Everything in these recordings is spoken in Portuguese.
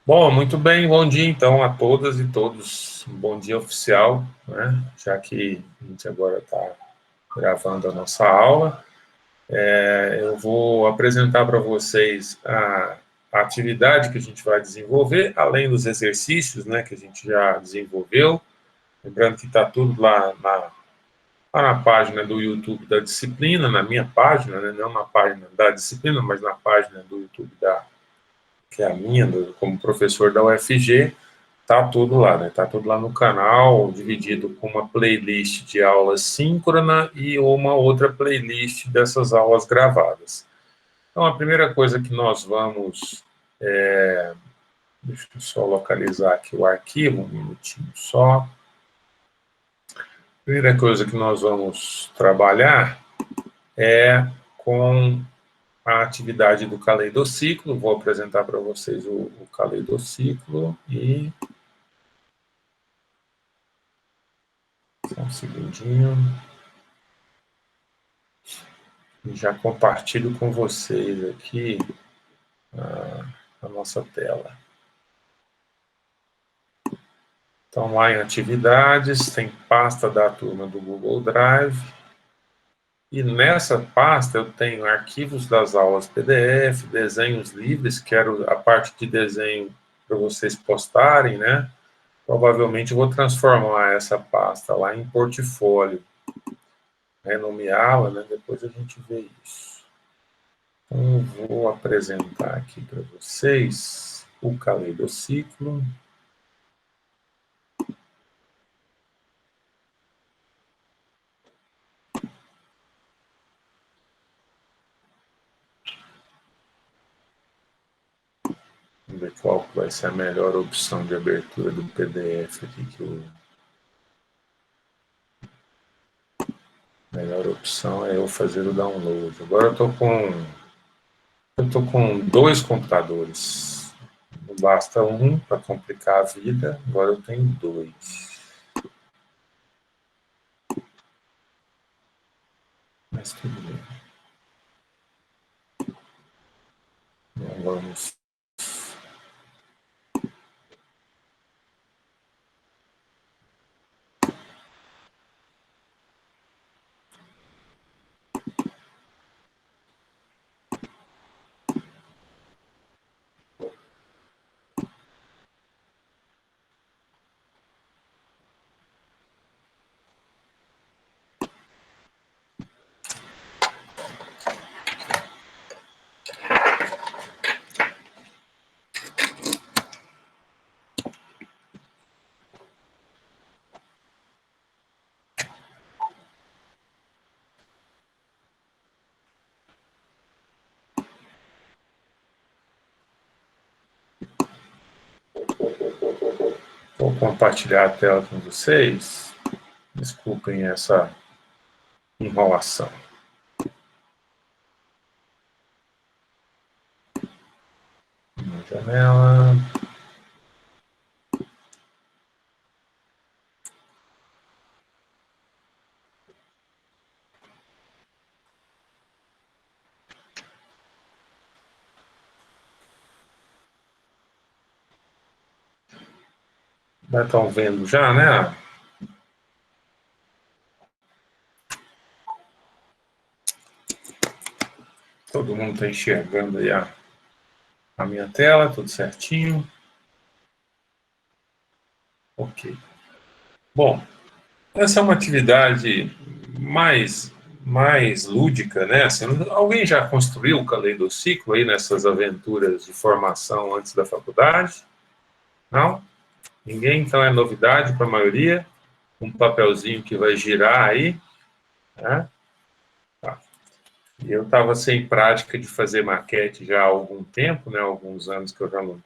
Bom, muito bem, bom dia então a todas e todos. Um bom dia oficial, né? Já que a gente agora está gravando a nossa aula. Eu vou apresentar para vocês a atividade que a gente vai desenvolver, além dos exercícios, né, que a gente já desenvolveu. Lembrando que está tudo lá na página do YouTube da disciplina, na minha página, né, não na página da disciplina, mas na página do YouTube que é a minha, como professor da UFG. Tá tudo lá, né? Tá tudo lá no canal, dividido com uma playlist de aulas síncrona e uma outra playlist dessas aulas gravadas. Então, a primeira coisa que nós vamos... deixa eu só localizar aqui o arquivo, um minutinho só. A primeira coisa que nós vamos trabalhar é com a atividade do caleidociclo. Vou apresentar para vocês o caleidociclo e... Só um segundinho. E já compartilho com vocês aqui a nossa tela. Então, lá em atividades, tem pasta da turma do Google Drive. E nessa pasta eu tenho arquivos das aulas PDF, desenhos livres, quero a parte de desenho para vocês postarem, né? Provavelmente eu vou transformar essa pasta lá em portfólio, renomeá-la, né? Depois a gente vê isso. Então, eu vou apresentar aqui para vocês o caleidociclo. Vamos ver qual vai ser a melhor opção de abertura do PDF aqui. A melhor opção é eu fazer o download. Agora eu estou com dois computadores. Não basta um para complicar a vida, agora eu tenho dois. Mas tudo bem. Então, vamos... Vou compartilhar a tela com vocês. Desculpem essa enrolação. Uma janela. Já estão vendo já, né? Todo mundo está enxergando aí a minha tela, tudo certinho. Ok. Bom, essa é uma atividade mais lúdica, né? Assim, alguém já construiu o caleidociclo aí nessas aventuras de formação antes da faculdade? Não? Ninguém? Então é novidade para a maioria. Um papelzinho que vai girar aí, né? Tá. E eu estava sem prática de fazer maquete já há algum tempo, né? Alguns anos que eu já não...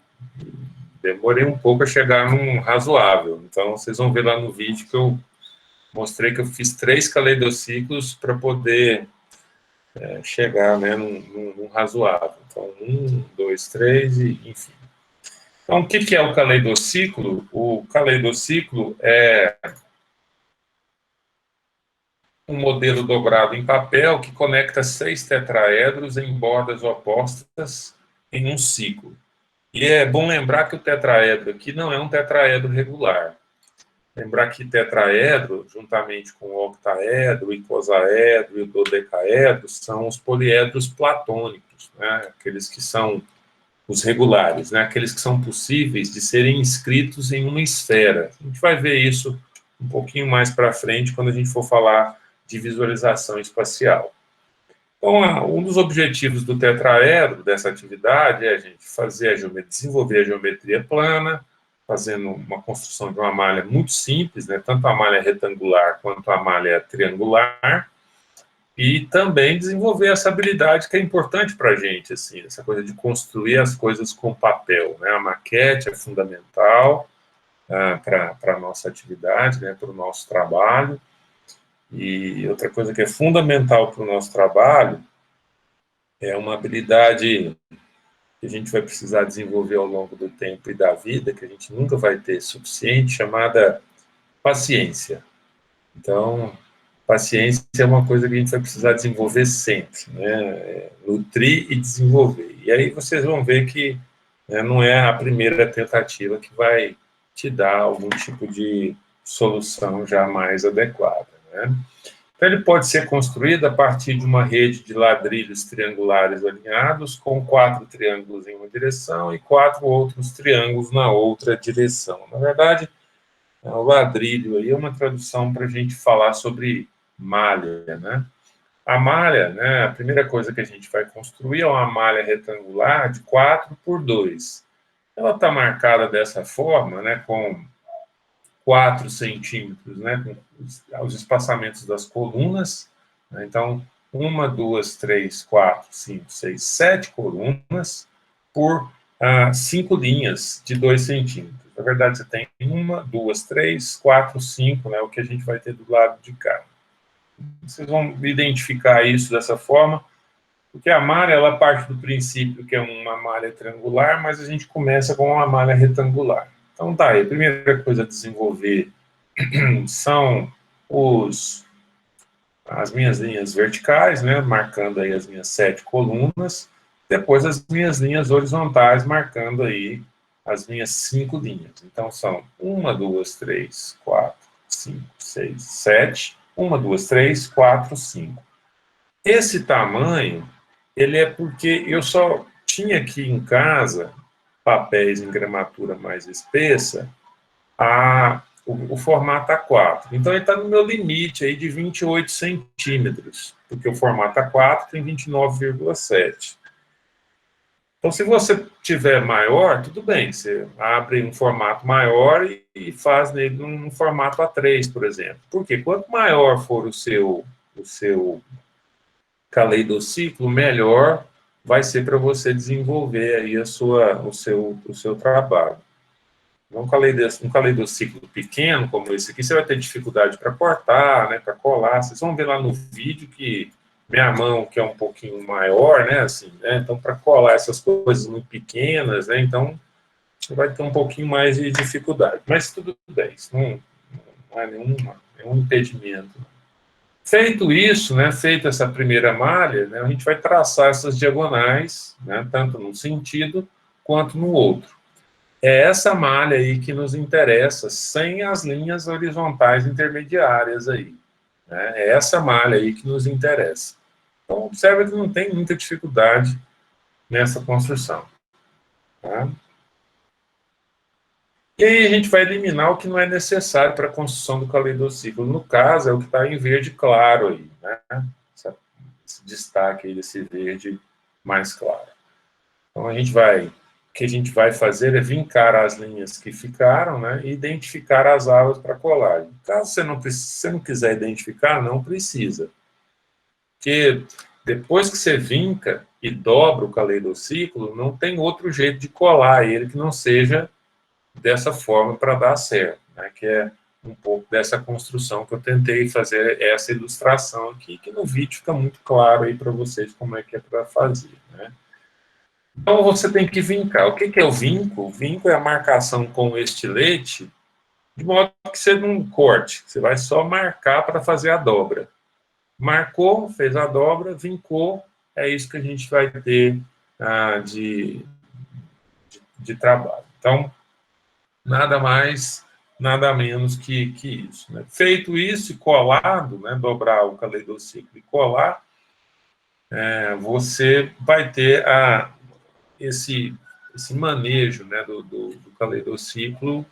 Demorei um pouco a chegar num razoável. Então, vocês vão ver lá no vídeo que eu mostrei que eu fiz 3 caleidociclos para poder chegar, né, num razoável. Então, 1, 2, 3 e enfim. Então, o que é o caleidociclo? O caleidociclo é um modelo dobrado em papel que conecta 6 tetraedros em bordas opostas em um ciclo. E é bom lembrar que o tetraedro aqui não é um tetraedro regular. Lembrar que tetraedro, juntamente com o octaedro, o icosaedro e o dodecaedro, são os poliedros platônicos, né? Aqueles que são os regulares, né? Aqueles que são possíveis de serem inscritos em uma esfera. A gente vai ver isso um pouquinho mais para frente, quando a gente for falar de visualização espacial. Então, um dos objetivos do tetraedro, dessa atividade, é a gente desenvolver a geometria plana, fazendo uma construção de uma malha muito simples, né, tanto a malha retangular quanto a malha triangular, e também desenvolver essa habilidade que é importante para a gente, assim, essa coisa de construir as coisas com papel, né? A maquete é fundamental para a nossa atividade, né, para o nosso trabalho. E outra coisa que é fundamental para o nosso trabalho é uma habilidade que a gente vai precisar desenvolver ao longo do tempo e da vida, que a gente nunca vai ter suficiente, chamada paciência. Então, paciência é uma coisa que a gente vai precisar desenvolver sempre, né? Nutrir e desenvolver. E aí vocês vão ver que, né, não é a primeira tentativa que vai te dar algum tipo de solução já mais adequada, né? Então, ele pode ser construído a partir de uma rede de ladrilhos triangulares alinhados, com 4 triângulos em uma direção e 4 outros triângulos na outra direção. Na verdade, o ladrilho aí é uma tradução para a gente falar sobre malha, né? A malha, né, a primeira coisa que a gente vai construir é uma malha retangular de 4 por 2. Ela está marcada dessa forma, né, com 4 centímetros, né, com os espaçamentos das colunas, né, então, 1, 2, 3, 4, 5, 6, 7 colunas por 5 linhas de 2 centímetros. Na verdade, você tem 1, 2, 3, 4, 5, né, o que a gente vai ter do lado de cá. Vocês vão identificar isso dessa forma, porque a malha, ela parte do princípio que é uma malha triangular, mas a gente começa com uma malha retangular. Então, tá aí, a primeira coisa a desenvolver são as minhas linhas verticais, né, marcando aí as minhas 7 colunas, depois as minhas linhas horizontais, marcando aí as minhas 5 linhas. Então, são 1, 2, 3, 4, 5, 6, 7, 1, 2, 3, 4, 5. Esse tamanho, ele é porque eu só tinha aqui em casa papéis em gramatura mais espessa, o formato A4. Então, ele está no meu limite aí de 28 centímetros, porque o formato A4 tem 29,7. Então, se você tiver maior, tudo bem, você abre um formato maior e faz nele um formato A3, por exemplo. Porque quanto maior for o seu caleidociclo, melhor vai ser para você desenvolver aí o seu trabalho. Um caleidociclo pequeno, como esse aqui, você vai ter dificuldade para cortar, né, para colar. Vocês vão ver lá no vídeo que minha mão, que é um pouquinho maior, né, assim, né, então para colar essas coisas muito pequenas, né, então você vai ter um pouquinho mais de dificuldade. Mas tudo bem, isso não é nenhum impedimento. Feito isso, né, feita essa primeira malha, né, a gente vai traçar essas diagonais, né, tanto num sentido quanto no outro. É essa malha aí que nos interessa, sem as linhas horizontais intermediárias aí, né? É essa malha aí que nos interessa. Então, observa que não tem muita dificuldade nessa construção, tá? E aí a gente vai eliminar o que não é necessário para a construção do caleidociclo. No caso, é o que está em verde claro aí, né? Esse destaque aí desse verde mais claro. Então, o que a gente vai fazer é vincar as linhas que ficaram, né, e identificar as aulas para colagem. Caso você não quiser identificar, não precisa. Porque depois que você vinca e dobra o caleidociclo, não tem outro jeito de colar ele que não seja dessa forma para dar certo, né, que é um pouco dessa construção que eu tentei fazer essa ilustração aqui, que no vídeo fica muito claro aí para vocês como é que é para fazer, né. Então, você tem que vincar. O que é o vinco? O vinco é a marcação com o estilete, de modo que você não corte. Você vai só marcar para fazer a dobra. Marcou, fez a dobra, vincou, é isso que a gente vai ter de trabalho. Então, nada mais, nada menos que isso. Né? Feito isso e colado, né, dobrar o caleidociclo e colar, você vai ter esse manejo, né, do caleidociclo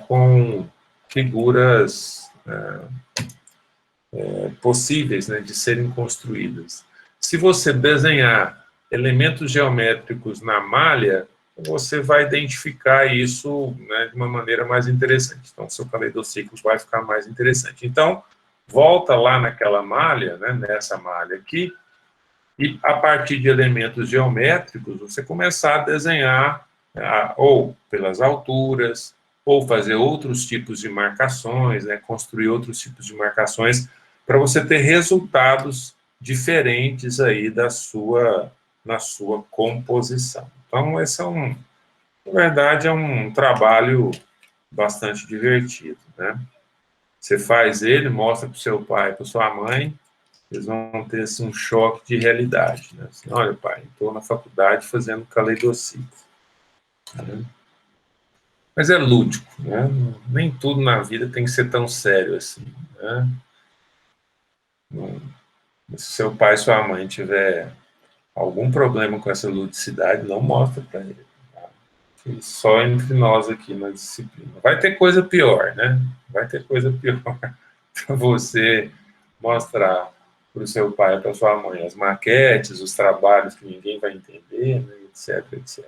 com figuras possíveis, né, de serem construídas. Se você desenhar elementos geométricos na malha, você vai identificar isso, né, de uma maneira mais interessante. Então, seu caleidociclo vai ficar mais interessante. Então, volta lá naquela malha, né, nessa malha aqui, e a partir de elementos geométricos, você começar a desenhar ou pelas alturas, ou fazer outros tipos de marcações, né, construir outros tipos de marcações, para você ter resultados diferentes aí na sua composição. Então, esse na verdade, é um trabalho bastante divertido, né? Você faz ele, mostra para o seu pai, para sua mãe, eles vão ter assim, um choque de realidade. Né? Assim, olha, pai, estou na faculdade fazendo caleidociclo. Né? Mas é lúdico, né? Nem tudo na vida tem que ser tão sério assim. Né? Se seu pai e sua mãe tiver algum problema com essa ludicidade, não mostra para ele. Tá? Só entre nós aqui na disciplina. Vai ter coisa pior, né? Vai ter coisa pior para você mostrar para o seu pai, para sua mãe, as maquetes, os trabalhos que ninguém vai entender, né, etc, etc.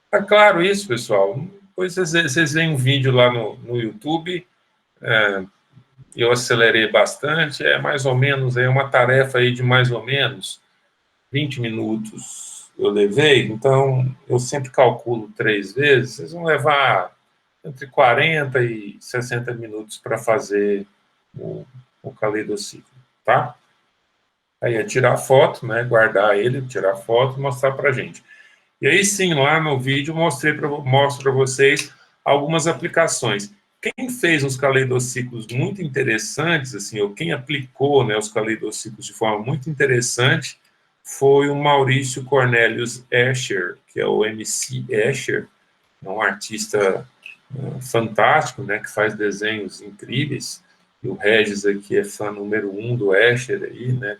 Tá claro isso, pessoal? Depois vocês veem um vídeo lá no YouTube, eu acelerei bastante, é mais ou menos, é uma tarefa aí de mais ou menos 20 minutos eu levei, então eu sempre calculo 3 vezes, vocês vão levar entre 40 e 60 minutos para fazer o caleidociclo, tá? Aí é tirar foto, né, guardar ele, tirar foto e mostrar para a gente. E aí sim, lá no vídeo, mostro para vocês algumas aplicações. Quem fez uns caleidociclos muito interessantes, assim, ou quem aplicou, né, os caleidociclos de forma muito interessante, foi o Maurício Cornelius Escher, que é o MC Escher, é um artista fantástico, né, que faz desenhos incríveis. E o Regis aqui é fã número 1 do Escher aí, né,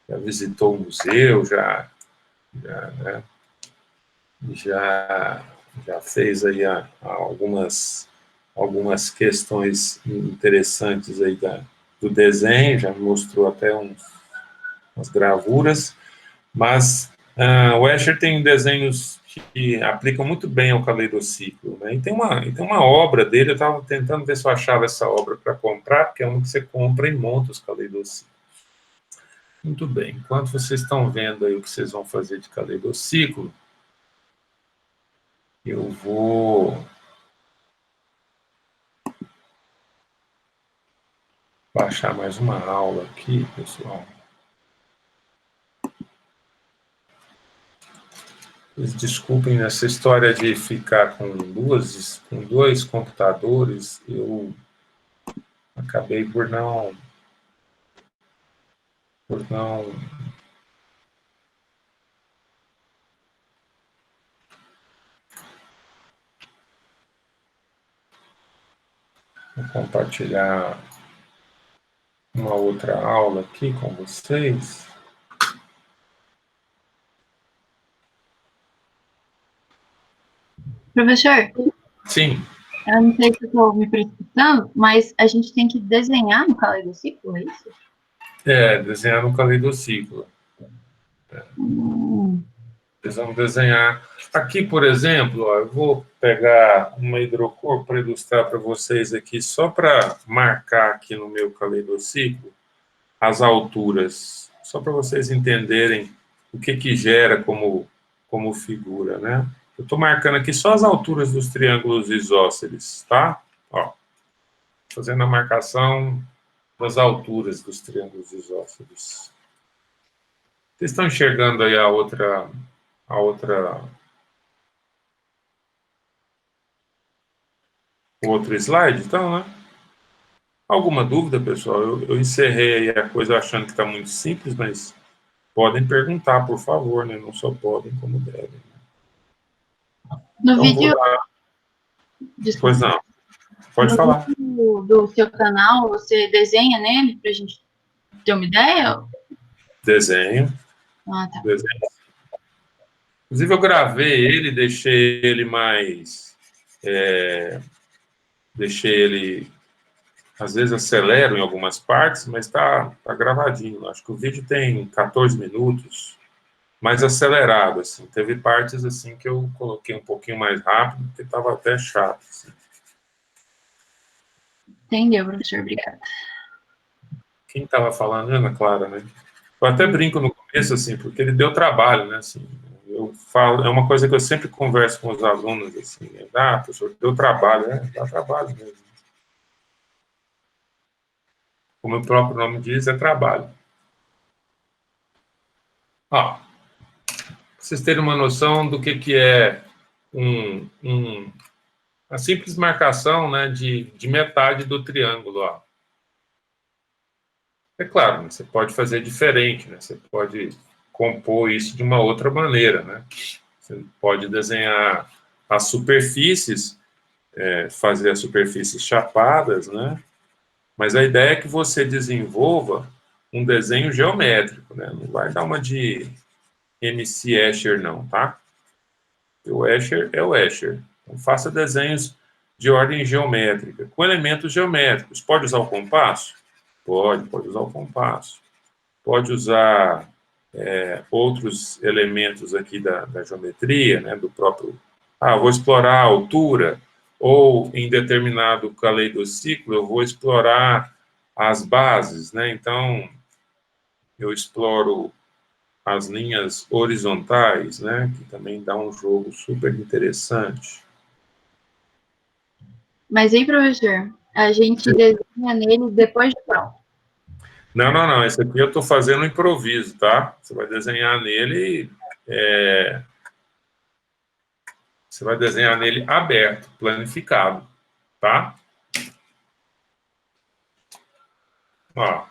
já visitou o museu, né, já fez aí algumas questões interessantes aí do desenho, já mostrou até umas gravuras, mas o Escher tem desenhos que aplicam muito bem ao caleidociclo, né? E tem uma obra dele, eu estava tentando ver se eu achava essa obra para comprar, porque é uma que você compra e monta os caleidociclos. Muito bem, enquanto vocês estão vendo aí o que vocês vão fazer de caleidociclo, eu vou baixar mais uma aula aqui, pessoal. Desculpem essa história de ficar com dois computadores, eu acabei por não compartilhar uma outra aula aqui com vocês. Professor, Sim. eu não sei se eu estou me precipitando, mas a gente tem que desenhar no caleidociclo, é isso? Desenhar um caleidociclo. Vocês vão desenhar. Aqui, por exemplo, ó, eu vou pegar uma hidrocor para ilustrar para vocês aqui, só para marcar aqui no meu caleidociclo as alturas, só para vocês entenderem o que gera como figura, né? Eu estou marcando aqui só as alturas dos triângulos isósceles, tá? Ó, fazendo a marcação das alturas dos triângulos isósceles. Vocês estão enxergando aí o outro slide, então, né? Alguma dúvida, pessoal? Eu encerrei aí a coisa achando que está muito simples, mas podem perguntar, por favor, né? Não só podem, como devem. No Então, vídeo... vou dar... Desculpa. Pois não, pode falar. No do seu canal, você desenha nele pra gente ter uma ideia? Desenho. Ah, tá. Desenho. Inclusive, eu gravei ele, deixei ele mais... deixei ele... Às vezes acelero em algumas partes, mas tá gravadinho. Acho que o vídeo tem 14 minutos, mais acelerado, assim. Teve partes, assim, que eu coloquei um pouquinho mais rápido, porque estava até chato, assim. Entendeu, professor? Obrigada. Quem estava falando? Ana Clara, né? Eu até brinco no começo, assim, porque ele deu trabalho, né? Assim, eu falo, é uma coisa que eu sempre converso com os alunos, assim, professor, deu trabalho, né? Dá trabalho mesmo. Como o próprio nome diz, é trabalho. Ó, pra vocês terem uma noção do que é a simples marcação, né, de metade do triângulo, ó. É claro, né, você pode fazer diferente, né? Você pode compor isso de uma outra maneira, né? Você pode desenhar as superfícies, fazer as superfícies chapadas, né? Mas a ideia é que você desenvolva um desenho geométrico, né? Não vai dar uma de MC Escher, não, tá? O Escher é o Escher. Então, faça desenhos de ordem geométrica, com elementos geométricos. Pode usar o compasso? Pode usar o compasso. Pode usar outros elementos aqui da geometria, né, do próprio... vou explorar a altura, ou em determinado caleidociclo eu vou explorar as bases, né? Então, eu exploro as linhas horizontais, né, que também dá um jogo super interessante. Mas aí, professor, a gente desenha nele depois de pronto. Não. Esse aqui eu estou fazendo improviso, tá? Você vai desenhar nele... Você vai desenhar nele aberto, planificado, tá? Ó,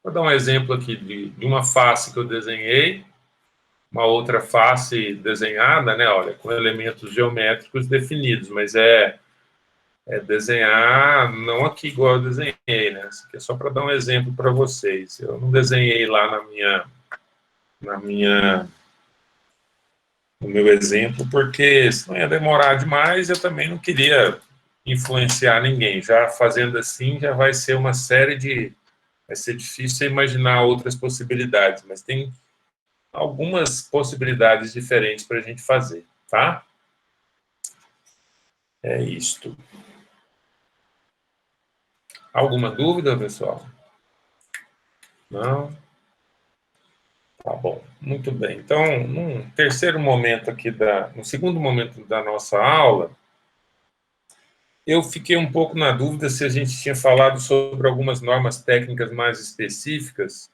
vou dar um exemplo aqui de uma face que eu desenhei, uma outra face desenhada, né? Olha, com elementos geométricos definidos, mas desenhar não aqui igual eu desenhei, né? Isso aqui é só para dar um exemplo para vocês. Eu não desenhei lá no meu exemplo, porque senão ia demorar demais, eu também não queria influenciar ninguém. Já fazendo assim, já vai ser uma série de... Vai ser difícil imaginar outras possibilidades, mas tem algumas possibilidades diferentes para a gente fazer, tá? É isto. Alguma dúvida, pessoal? Não? Tá bom, muito bem. Então, no segundo momento da nossa aula, eu fiquei um pouco na dúvida se a gente tinha falado sobre algumas normas técnicas mais específicas,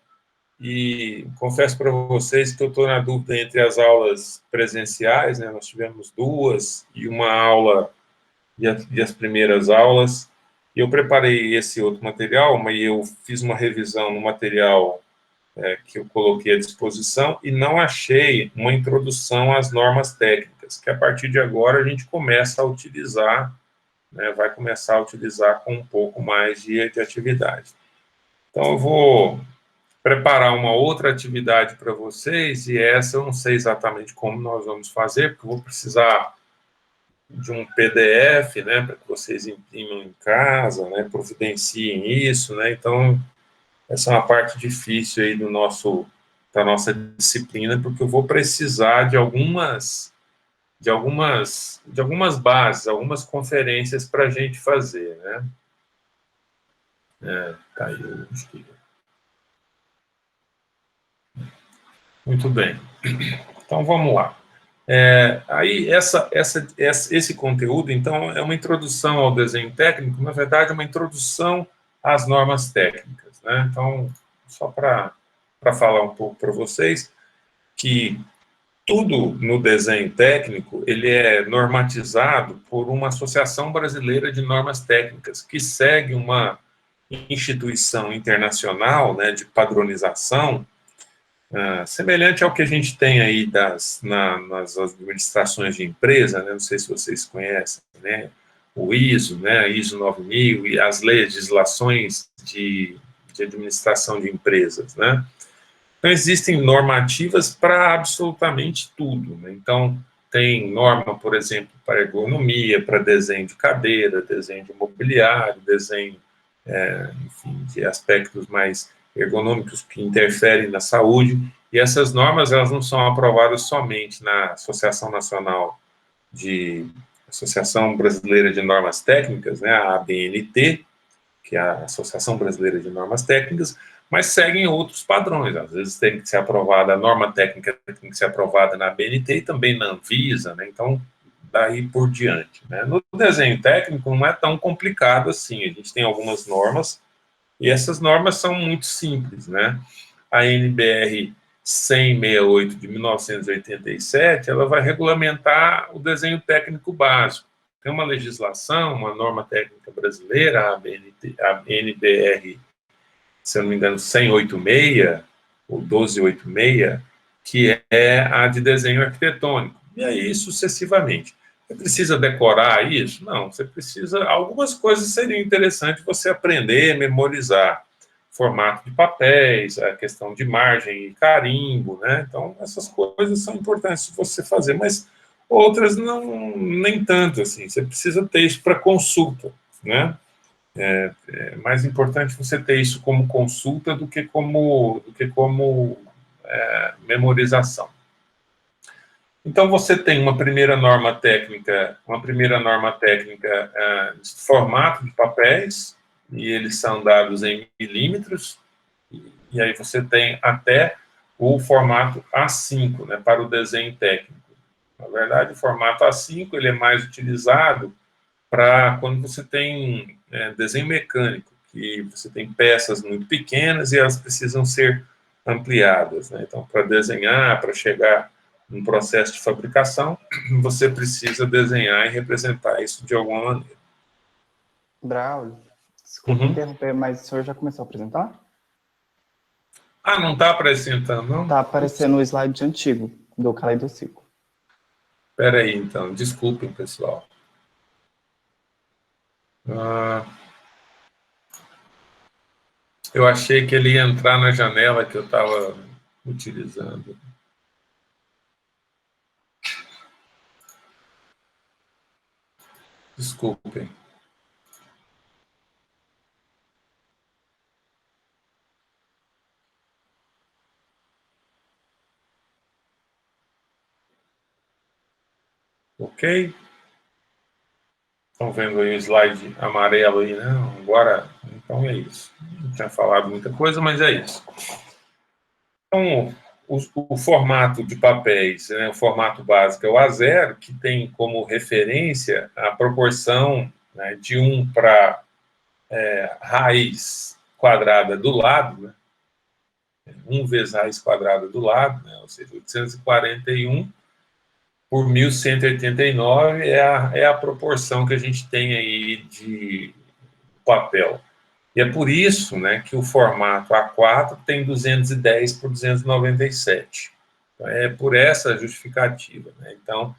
e confesso para vocês que eu estou na dúvida entre as aulas presenciais, né? Nós tivemos 2 e uma aula e as primeiras aulas. Eu preparei esse outro material, mas eu fiz uma revisão no material que eu coloquei à disposição e não achei uma introdução às normas técnicas, que a partir de agora a gente começa a utilizar, né, vai começar a utilizar com um pouco mais de atividade. Então, eu vou preparar uma outra atividade para vocês, e essa eu não sei exatamente como nós vamos fazer, porque eu vou precisar de um PDF, né, para que vocês imprimam em casa, né, providenciem isso, né, então essa é uma parte difícil aí da nossa disciplina, porque eu vou precisar de algumas bases, algumas conferências para a gente fazer, né. Caiu, acho que... Muito bem. Então, vamos lá. Aí, esse conteúdo, então, é uma introdução ao desenho técnico, na verdade, é uma introdução às normas técnicas, né? Então, só para falar um pouco para vocês, que tudo no desenho técnico, ele é normatizado por uma Associação Brasileira de Normas Técnicas, que segue uma instituição internacional, né, de padronização, semelhante ao que a gente tem aí nas administrações de empresa, né? Não sei se vocês conhecem, né? O ISO, né? ISO 9000 e as legislações de administração de empresas, né? Então, existem normativas para absolutamente tudo, né? Então, tem norma, por exemplo, para ergonomia, para desenho de cadeira, desenho de mobiliário, desenho, enfim, de aspectos mais ergonômicos que interferem na saúde, e essas normas, elas não são aprovadas somente na Associação Brasileira de Normas Técnicas, né, a ABNT, que é a Associação Brasileira de Normas Técnicas, mas seguem outros padrões. Às vezes tem que ser aprovada, a norma técnica tem que ser aprovada na ABNT e também na Anvisa, né? Então, daí por diante, né? No desenho técnico não é tão complicado assim, a gente tem algumas normas, e essas normas são muito simples, né? A NBR 10068 de 1987, ela vai regulamentar o desenho técnico básico. Tem uma legislação, uma norma técnica brasileira, a NBR, se eu não me engano, 10086 ou 1286, que é a de desenho arquitetônico. E aí, sucessivamente. Você precisa decorar isso? Não, você precisa... Algumas coisas seriam interessantes você aprender, memorizar. Formato de papéis, a questão de margem e carimbo, né? Então, essas coisas são importantes de você fazer, mas outras não, nem tanto, assim. Você precisa ter isso para consulta, né? É mais importante você ter isso como consulta do que como memorização. Então, você tem uma primeira norma técnica de formato de papéis, e eles são dados em milímetros, e aí você tem até o formato A5, né, para o desenho técnico. Na verdade, o formato A5 ele é mais utilizado para quando você tem desenho mecânico, que você tem peças muito pequenas e elas precisam ser ampliadas, né? Então, para desenhar, para chegar num processo de fabricação, você precisa desenhar e representar isso de alguma maneira. Braulio, desculpa interromper, mas o senhor já começou a apresentar? Ah, não está apresentando, não? Está aparecendo o slide antigo do caleidociclo. Espera aí, então. Desculpem, pessoal. Eu achei que ele ia entrar na janela que eu estava utilizando. Desculpem. Ok? Estão vendo aí o slide amarelo aí, né? Agora, então é isso. Não tinha falado muita coisa, mas é isso. Então, o formato de papéis, né, o formato básico é o A0, que tem como referência a proporção, né, de 1 para raiz quadrada do lado, né? 1 vezes raiz quadrada do lado, né? Ou seja, 841 por 1189 é a proporção que a gente tem aí de papel. E é por isso, né, que o formato A4 tem 210 por 297. Então, é por essa justificativa, né? Então,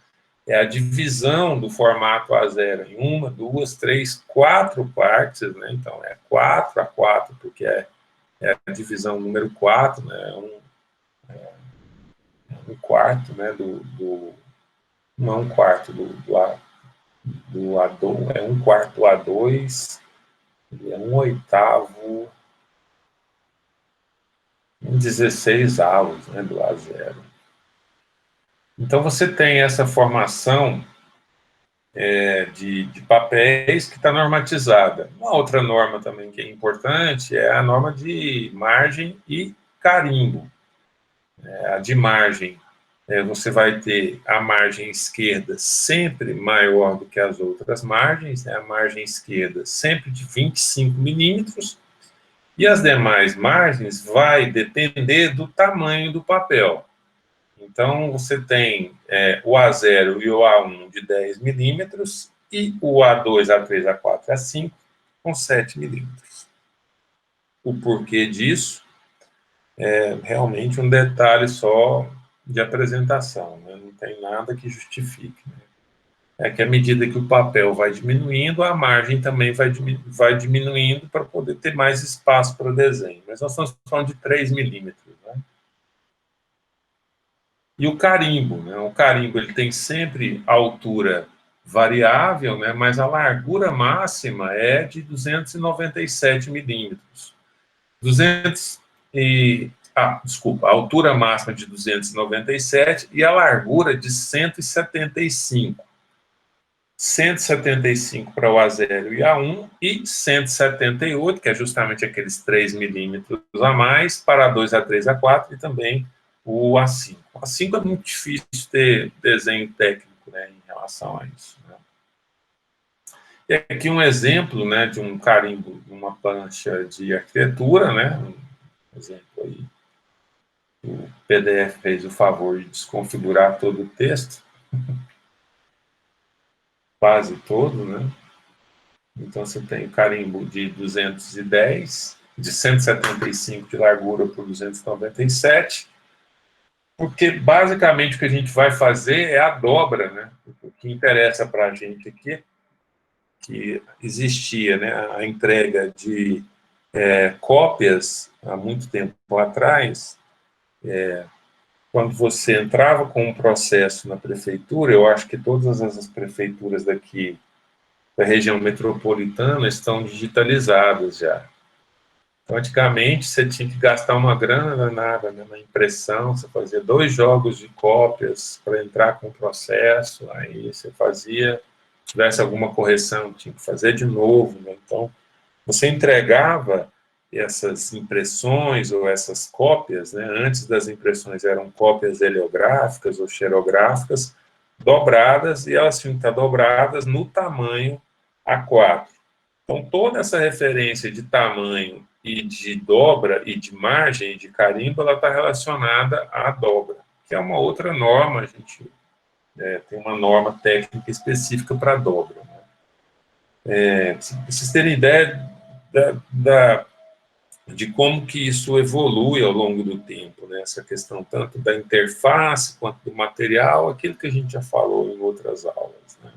é a divisão do formato A0 em 1, 2, 3, 4 partes, né? Então, é 4 a 4, porque é a divisão número 4, né? Um quarto, né? Não é um quarto do A2, é um quarto do A2, é um oitavo, um 16 avos, né, do A0. Então, você tem essa formação de papéis que está normatizada. Uma outra norma também que é importante é a norma de margem e carimbo. A de margem, você vai ter a margem esquerda sempre maior do que as outras margens, né? A margem esquerda sempre de 25 milímetros, e as demais margens vai depender do tamanho do papel. Então, você tem o A0 e o A1 de 10 milímetros e o A2, A3, A4 e A5 com 7 milímetros. O porquê disso? realmente um detalhe só de apresentação, né? Não tem nada que justifique, né? É que à medida que o papel vai diminuindo, a margem também vai diminuindo para poder ter mais espaço para desenho. Mas nós estamos falando de 3 milímetros, né? E o carimbo, né? O carimbo ele tem sempre altura variável, né? Mas a largura máxima é de 297 milímetros. Desculpa, a altura máxima de 297 e a largura de 175. 175 para o A0 e A1 e 178, que é justamente aqueles 3 milímetros a mais, para A2, A3, A4 e também o A5. O A5 é muito difícil ter desenho técnico, né, em relação a isso, né? E aqui um exemplo, né, de um carimbo, uma plancha de arquitetura, né, um exemplo aí. O PDF fez o favor de desconfigurar todo o texto, quase todo, né? Então, você tem o carimbo de 210, de 175 de largura por 297, porque, basicamente, o que a gente vai fazer é a dobra, né? O que interessa para a gente aqui, que existia, né, a entrega de cópias há muito tempo atrás, quando você entrava com um processo na prefeitura, eu acho que todas as prefeituras daqui da região metropolitana estão digitalizadas já. Então, antigamente, você tinha que gastar uma grana danada, né, na impressão, você fazia 2 jogos de cópias para entrar com o processo, aí você fazia, se tivesse alguma correção, tinha que fazer de novo, né? Então, você entregava essas impressões ou essas cópias, né, antes das impressões eram cópias heliográficas ou xerográficas, dobradas, e elas tinham que estar dobradas no tamanho A4. Então, toda essa referência de tamanho e de dobra e de margem e de carimbo, ela está relacionada à dobra, que é uma outra norma, a gente tem uma norma técnica específica para dobra, né? Para vocês terem ideia de como que isso evolui ao longo do tempo, né? Essa questão tanto da interface quanto do material, aquilo que a gente já falou em outras aulas, né?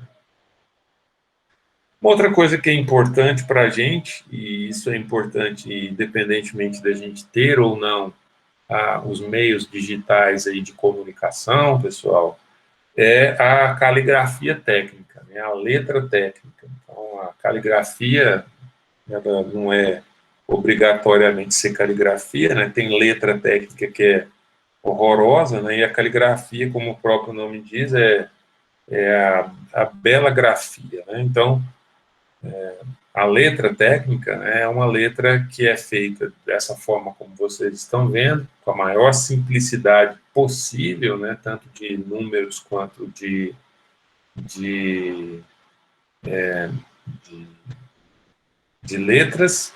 Uma outra coisa que é importante para a gente, e isso é importante independentemente da gente ter ou não os meios digitais aí de comunicação, pessoal, é a caligrafia técnica, né? A letra técnica. Então, a caligrafia, ela não é obrigatoriamente ser caligrafia, né? Tem letra técnica que é horrorosa, né? E a caligrafia, como o próprio nome diz, é a bela grafia, né? Então, a letra técnica, né, é uma letra que é feita dessa forma como vocês estão vendo, com a maior simplicidade possível, né, tanto de números quanto de letras,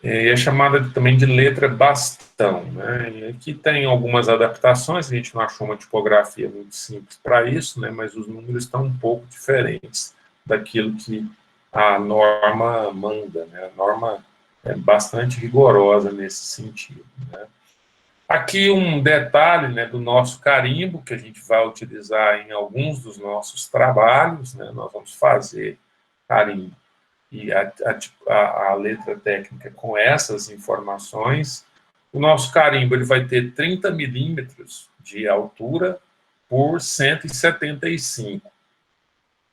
e é chamada também de letra bastão, né? E aqui tem algumas adaptações, a gente não achou uma tipografia muito simples para isso, né, mas os números estão um pouco diferentes daquilo que a norma manda, né? A norma é bastante rigorosa nesse sentido, né? Aqui um detalhe, né, do nosso carimbo, que a gente vai utilizar em alguns dos nossos trabalhos, né? Nós vamos fazer carimbo e a letra técnica com essas informações. O nosso carimbo ele vai ter 30 milímetros de altura por 175.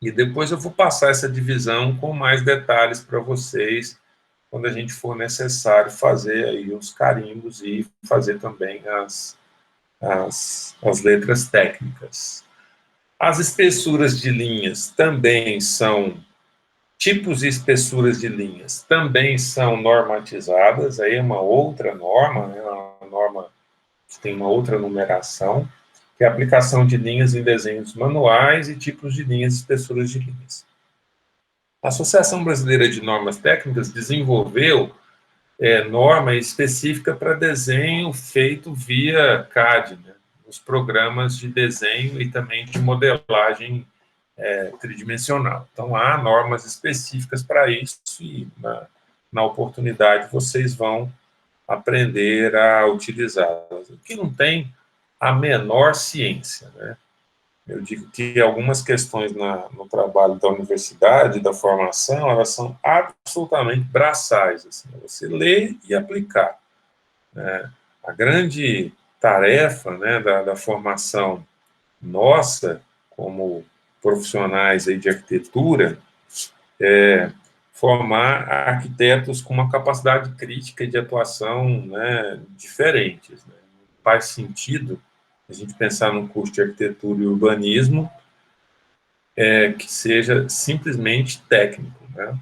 E depois eu vou passar essa divisão com mais detalhes para vocês, quando a gente for necessário fazer aí os carimbos e fazer também as letras técnicas. As espessuras de linhas também são, tipos e espessuras de linhas também são normatizadas, aí é uma outra norma, né, uma norma que tem uma outra numeração, que é a aplicação de linhas em desenhos manuais e tipos de linhas e espessuras de linhas. A Associação Brasileira de Normas Técnicas desenvolveu norma específica para desenho feito via CAD, né, os programas de desenho e também de modelagem tridimensional. Então, há normas específicas para isso e, na oportunidade, vocês vão aprender a utilizá-las, o que não tem a menor ciência, né? Eu digo que algumas questões no trabalho da universidade, da formação, elas são absolutamente braçais, assim, você ler e aplicar, né? A grande tarefa, né, da formação nossa, como profissionais aí de arquitetura, é formar arquitetos com uma capacidade crítica de atuação, né, diferentes, né? Faz sentido a gente pensar num curso de arquitetura e urbanismo que seja simplesmente técnico, né?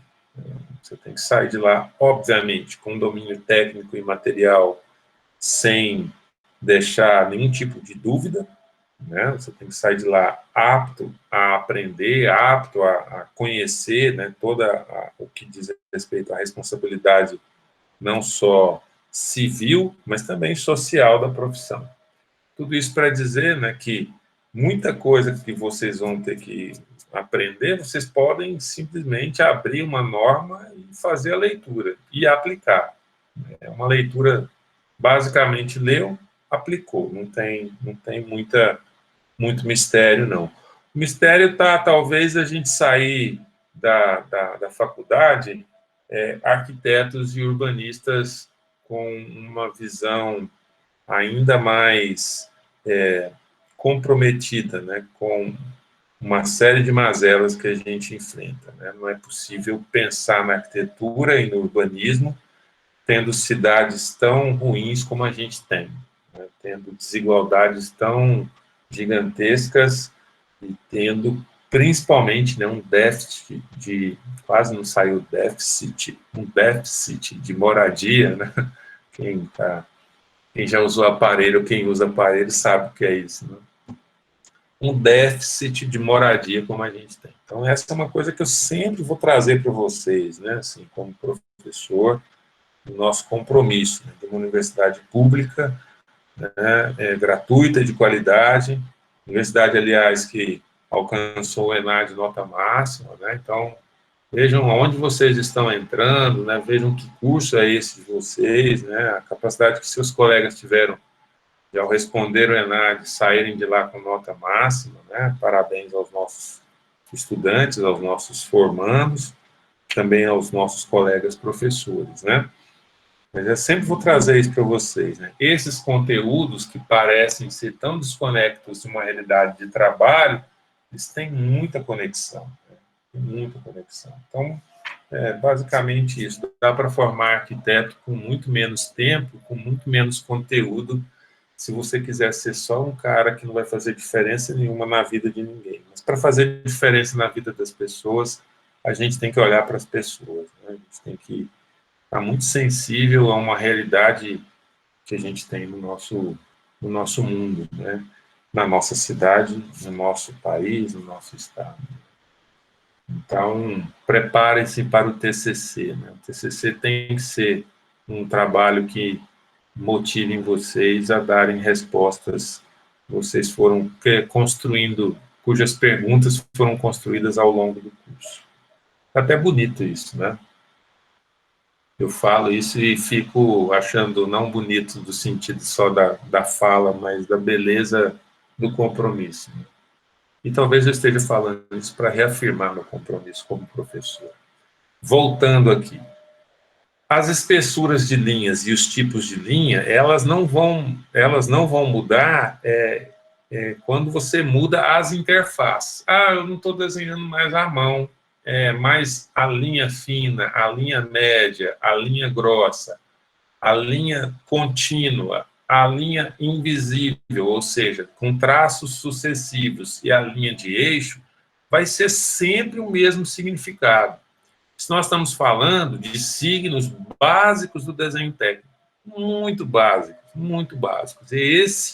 Você tem que sair de lá, obviamente, com domínio técnico e material, sem deixar nenhum tipo de dúvida, né? Você tem que sair de lá apto a aprender, apto a conhecer, né, o que diz respeito à responsabilidade não só civil, mas também social da profissão. Tudo isso para dizer, né, que muita coisa que vocês vão ter que aprender, vocês podem simplesmente abrir uma norma e fazer a leitura e aplicar. É uma leitura, basicamente, leu, aplicou. Não tem muito mistério, não. O mistério está, talvez, a gente sair da faculdade arquitetos e urbanistas com uma visão ainda mais comprometida, né, com uma série de mazelas que a gente enfrenta, né? Não é possível pensar na arquitetura e no urbanismo tendo cidades tão ruins como a gente tem, né? Tendo desigualdades tão gigantescas e tendo, principalmente, né, um déficit quase não saiu um déficit de moradia, né? Quem já usou aparelho, quem usa aparelho sabe o que é isso, né? Um déficit de moradia como a gente tem. Então, essa é uma coisa que eu sempre vou trazer para vocês, né? Assim, como professor, o nosso compromisso, né, de uma universidade pública, né, gratuita, de qualidade, universidade, aliás, que alcançou o ENAD nota máxima, né? Então, vejam onde vocês estão entrando, né? Vejam que curso é esse de vocês, né? A capacidade que seus colegas tiveram de, ao responder o ENAD, saírem de lá com nota máxima, né? Parabéns aos nossos estudantes, aos nossos formandos, também aos nossos colegas professores, né? Mas eu sempre vou trazer isso para vocês, né? Esses conteúdos que parecem ser tão desconectos de uma realidade de trabalho, eles têm muita conexão, né? Tem muita conexão. Então, basicamente isso. Dá para formar arquiteto com muito menos tempo, com muito menos conteúdo, se você quiser ser só um cara que não vai fazer diferença nenhuma na vida de ninguém. Mas para fazer diferença na vida das pessoas, a gente tem que olhar para as pessoas, né? A gente tem que estar muito sensível a uma realidade que a gente tem no nosso mundo, né? Na nossa cidade, no nosso país, no nosso estado. Então, preparem-se para o TCC, né? O TCC tem que ser um trabalho que motivem vocês a darem respostas. Vocês foram construindo, cujas perguntas foram construídas ao longo do curso. É até bonito isso, né? Eu falo isso e fico achando não bonito do sentido só da fala, mas da beleza do compromisso, né? E talvez eu esteja falando isso para reafirmar meu compromisso como professor. Voltando aqui. As espessuras de linhas e os tipos de linha, elas não vão mudar quando você muda as interfaces. Eu não estou desenhando mais à mão, mas a linha fina, a linha média, a linha grossa, a linha contínua, a linha invisível, ou seja, com traços sucessivos, e a linha de eixo, vai ser sempre o mesmo significado. Se nós estamos falando de signos básicos do desenho técnico, muito básicos. E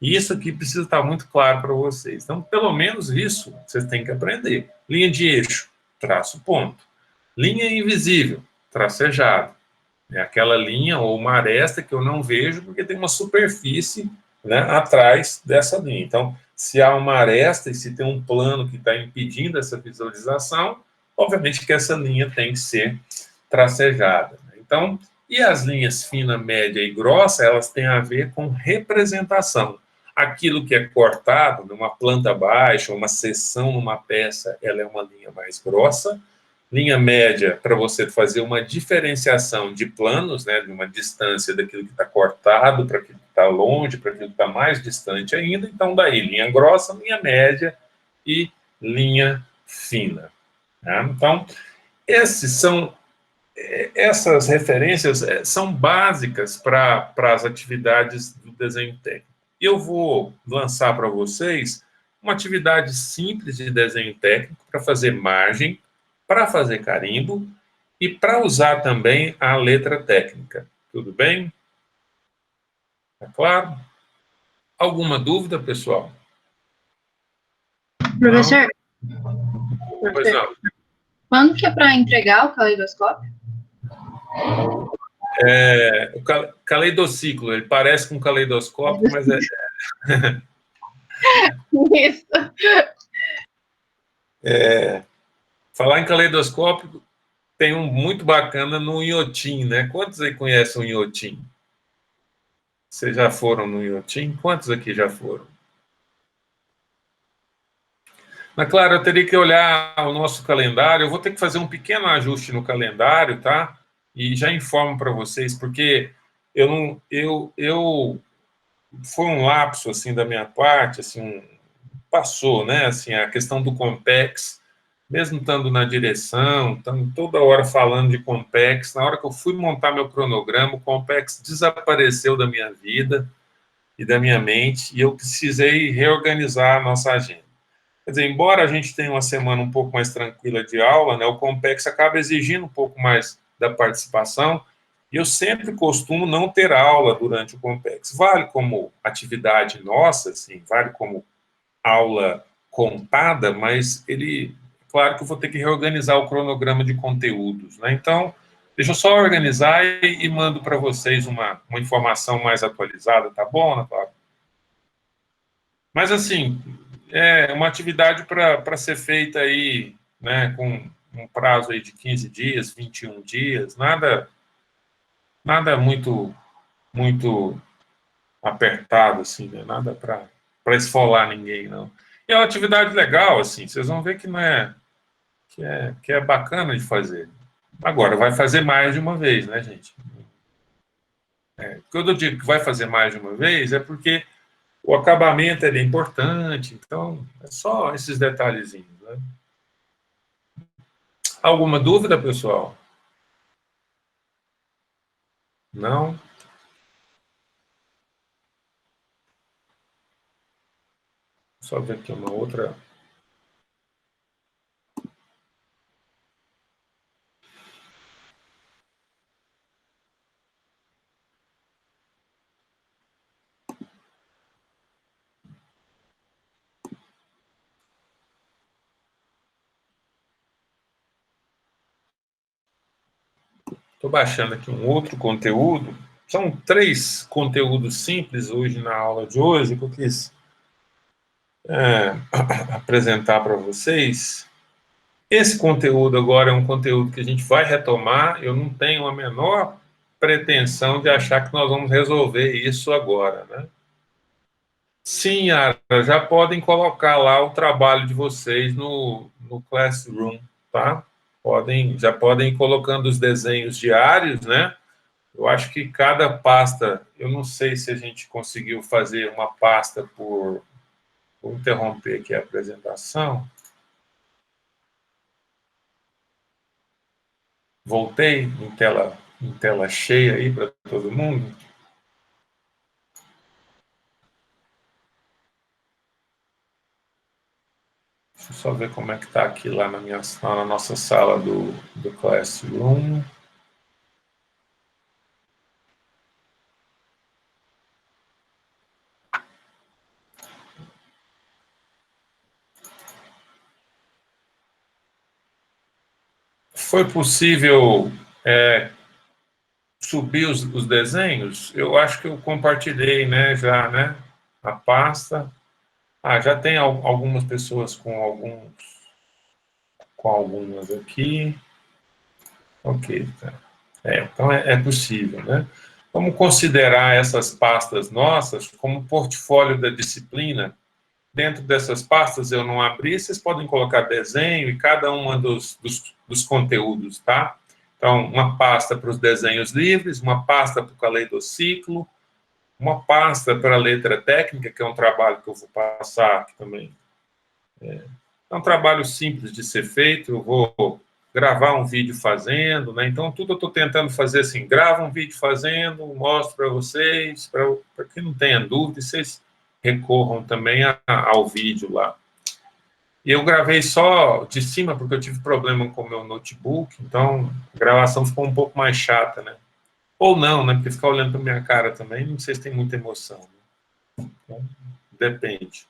isso aqui precisa estar muito claro para vocês. Então, pelo menos isso vocês têm que aprender. Linha de eixo, traço ponto. Linha invisível, tracejado. É aquela linha ou uma aresta que eu não vejo porque tem uma superfície, né, atrás dessa linha. Então, se há uma aresta e se tem um plano que está impedindo essa visualização, obviamente que essa linha tem que ser tracejada, né? Então, E as linhas fina, média e grossa, elas têm a ver com representação. Aquilo que é cortado numa planta baixa, uma seção numa peça, ela é uma linha mais grossa. Linha média, para você fazer uma diferenciação de planos, né, de uma distância daquilo que está cortado para aquilo que está longe, para aquilo que está mais distante ainda. Então, daí, linha grossa, linha média e linha fina. Tá? Então, essas referências são básicas para as atividades do desenho técnico. Eu vou lançar para vocês uma atividade simples de desenho técnico para fazer margem, para fazer carimbo e para usar também a letra técnica. Tudo bem? Tá claro? Alguma dúvida, pessoal? Professor? Pois não. Quando que é para entregar o caleidoscópio? O caleidociclo, ele parece com um caleidoscópio, mas é... Isso. Falar em caleidoscópio, tem um muito bacana no Inhotim, né? Quantos aí conhecem o Inhotim? Vocês já foram no Inhotim? Quantos aqui já foram? Mas, claro, eu teria que olhar o nosso calendário, eu vou ter que fazer um pequeno ajuste no calendário, tá? E já informo para vocês, porque foi um lapso, assim, da minha parte, assim, passou, né? Assim, a questão do Compex, mesmo estando na direção, estando toda hora falando de Compex, na hora que eu fui montar meu cronograma, o Compex desapareceu da minha vida e da minha mente, e eu precisei reorganizar a nossa agenda. Quer dizer, embora a gente tenha uma semana um pouco mais tranquila de aula, né, o Compex acaba exigindo um pouco mais da participação, e eu sempre costumo não ter aula durante o Compex. Vale como atividade nossa, assim, vale como aula contada, mas claro que eu vou ter que reorganizar o cronograma de conteúdos, né? Então, deixa eu só organizar e mando para vocês uma informação mais atualizada, tá bom, Ana Clara? Mas, assim, é uma atividade para ser feita aí, né, com um prazo aí de 15 dias, 21 dias, nada muito apertado, assim, né? Nada para esfolar ninguém, não. E é uma atividade legal, assim, vocês vão ver que não é que é bacana de fazer. Agora, vai fazer mais de uma vez, né, gente? Quando eu digo que vai fazer mais de uma vez, é porque o acabamento é importante, então, é só esses detalhezinhos, né? Alguma dúvida, pessoal? Não? Só ver aqui uma outra. Estou baixando aqui um outro conteúdo. São 3 conteúdos simples hoje na aula de hoje que eu quis apresentar para vocês. Esse conteúdo agora é um conteúdo que a gente vai retomar. Eu não tenho a menor pretensão de achar que nós vamos resolver isso agora, né? Sim, Ara, já podem colocar lá o trabalho de vocês no Classroom, tá? Já podem ir colocando os desenhos diários, né? Eu acho que cada pasta, eu não sei se a gente conseguiu fazer uma pasta por... Vou interromper aqui a apresentação. Voltei em tela cheia aí para todo mundo. Deixa eu só ver como é que está aqui lá na nossa sala do Classroom. Foi possível subir os desenhos? Eu acho que eu compartilhei, né, já, né, a pasta. Já tem algumas pessoas com algumas aqui. Ok, tá. Então, é possível, né? Vamos considerar essas pastas nossas como portfólio da disciplina. Dentro dessas pastas, eu não abri, vocês podem colocar desenho e cada uma dos conteúdos, tá? Então, uma pasta para os desenhos livres, uma pasta para o caleidociclo, uma pasta para a letra técnica, que é um trabalho que eu vou passar aqui também. É um trabalho simples de ser feito, eu vou gravar um vídeo fazendo, né? Então, tudo eu estou tentando fazer assim, gravo um vídeo fazendo, mostro para vocês, para que não tenha dúvida, vocês recorram também ao vídeo lá. E eu gravei só de cima, porque eu tive problema com o meu notebook, então a gravação ficou um pouco mais chata, né? Ou não, né? Porque ficar olhando para minha cara também, não sei se tem muita emoção. Né? Então, depende.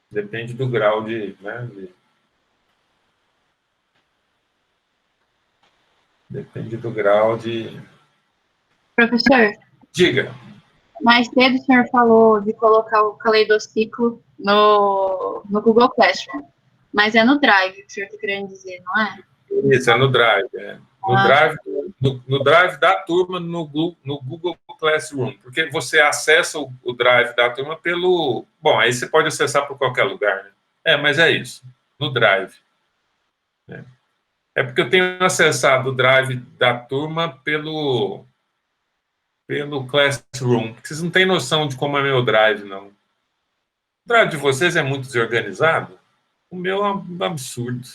Depende do grau de, né, depende do grau de... Professor, Diga. mais cedo o senhor falou de colocar o caleidociclo no Google Classroom, mas é no Drive que o senhor está querendo dizer, não é? Isso, é no Drive. No Drive da turma, no Google Classroom, porque você acessa o Drive da turma pelo... Bom, aí você pode acessar por qualquer lugar, né? Mas é isso, no Drive. É porque eu tenho acessado o Drive da turma pelo Classroom, porque vocês não têm noção de como é meu Drive, não. O Drive de vocês é muito desorganizado? O meu é um absurdo.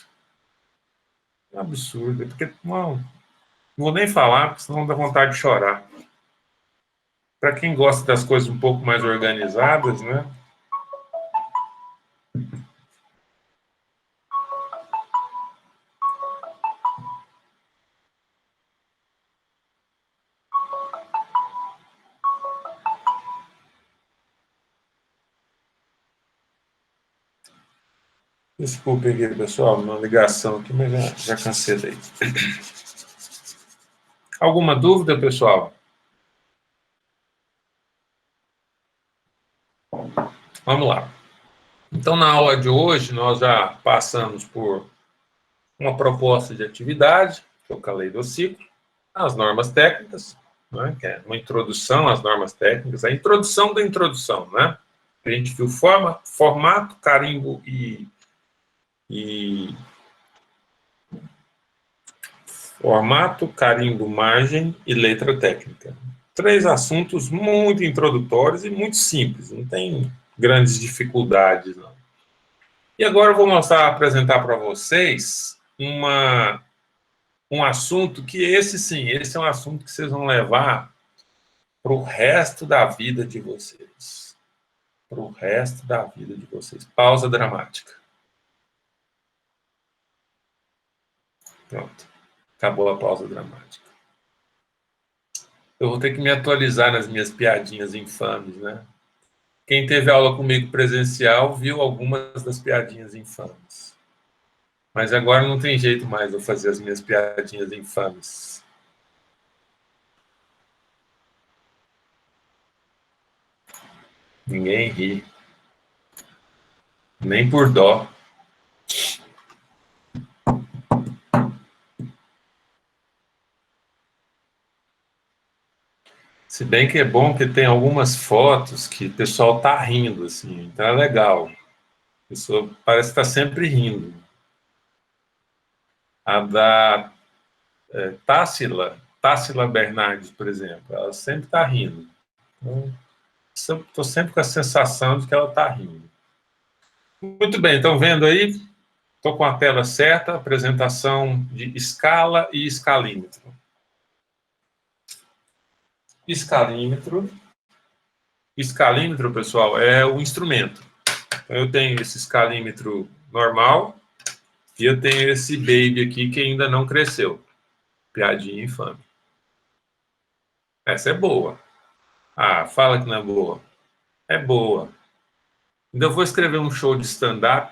É um absurdo, porque não vou nem falar, porque senão dá vontade de chorar. Para quem gosta das coisas um pouco mais organizadas, né? Desculpe aqui, pessoal, uma ligação aqui, mas já cansei daí. Alguma dúvida, pessoal? Vamos lá. Então, na aula de hoje, nós já passamos por uma proposta de atividade, que é o caleidociclo, as normas técnicas, né, que é uma introdução às normas técnicas, a introdução da introdução, né? A gente viu formato, carimbo e formato, carimbo, margem e letra técnica. 3 assuntos muito introdutórios e muito simples, não tem grandes dificuldades, não. E agora eu vou apresentar para vocês um assunto que esse é um assunto que vocês vão levar para o resto da vida de vocês. Para o resto da vida de vocês. Pausa dramática. Pronto. Acabou a pausa dramática. Eu vou ter que me atualizar nas minhas piadinhas infames, né? Quem teve aula comigo presencial viu algumas das piadinhas infames. Mas agora não tem jeito mais de eu fazer as minhas piadinhas infames. Ninguém ri. Nem por dó. Se bem que é bom que tem algumas fotos que o pessoal tá rindo, assim, então é legal. A pessoa parece estar sempre rindo. A da Tássila Bernardes, por exemplo, ela sempre está rindo. Então, estou sempre com a sensação de que ela está rindo. Muito bem, estão vendo aí? Estou com a tela certa, apresentação de escala e escalímetro. Escalímetro, pessoal, é o instrumento. Então, eu tenho esse escalímetro normal e eu tenho esse baby aqui que ainda não cresceu. Piadinha infame. Essa é boa. Ah, fala que não é boa. É boa. Ainda vou escrever um show de stand-up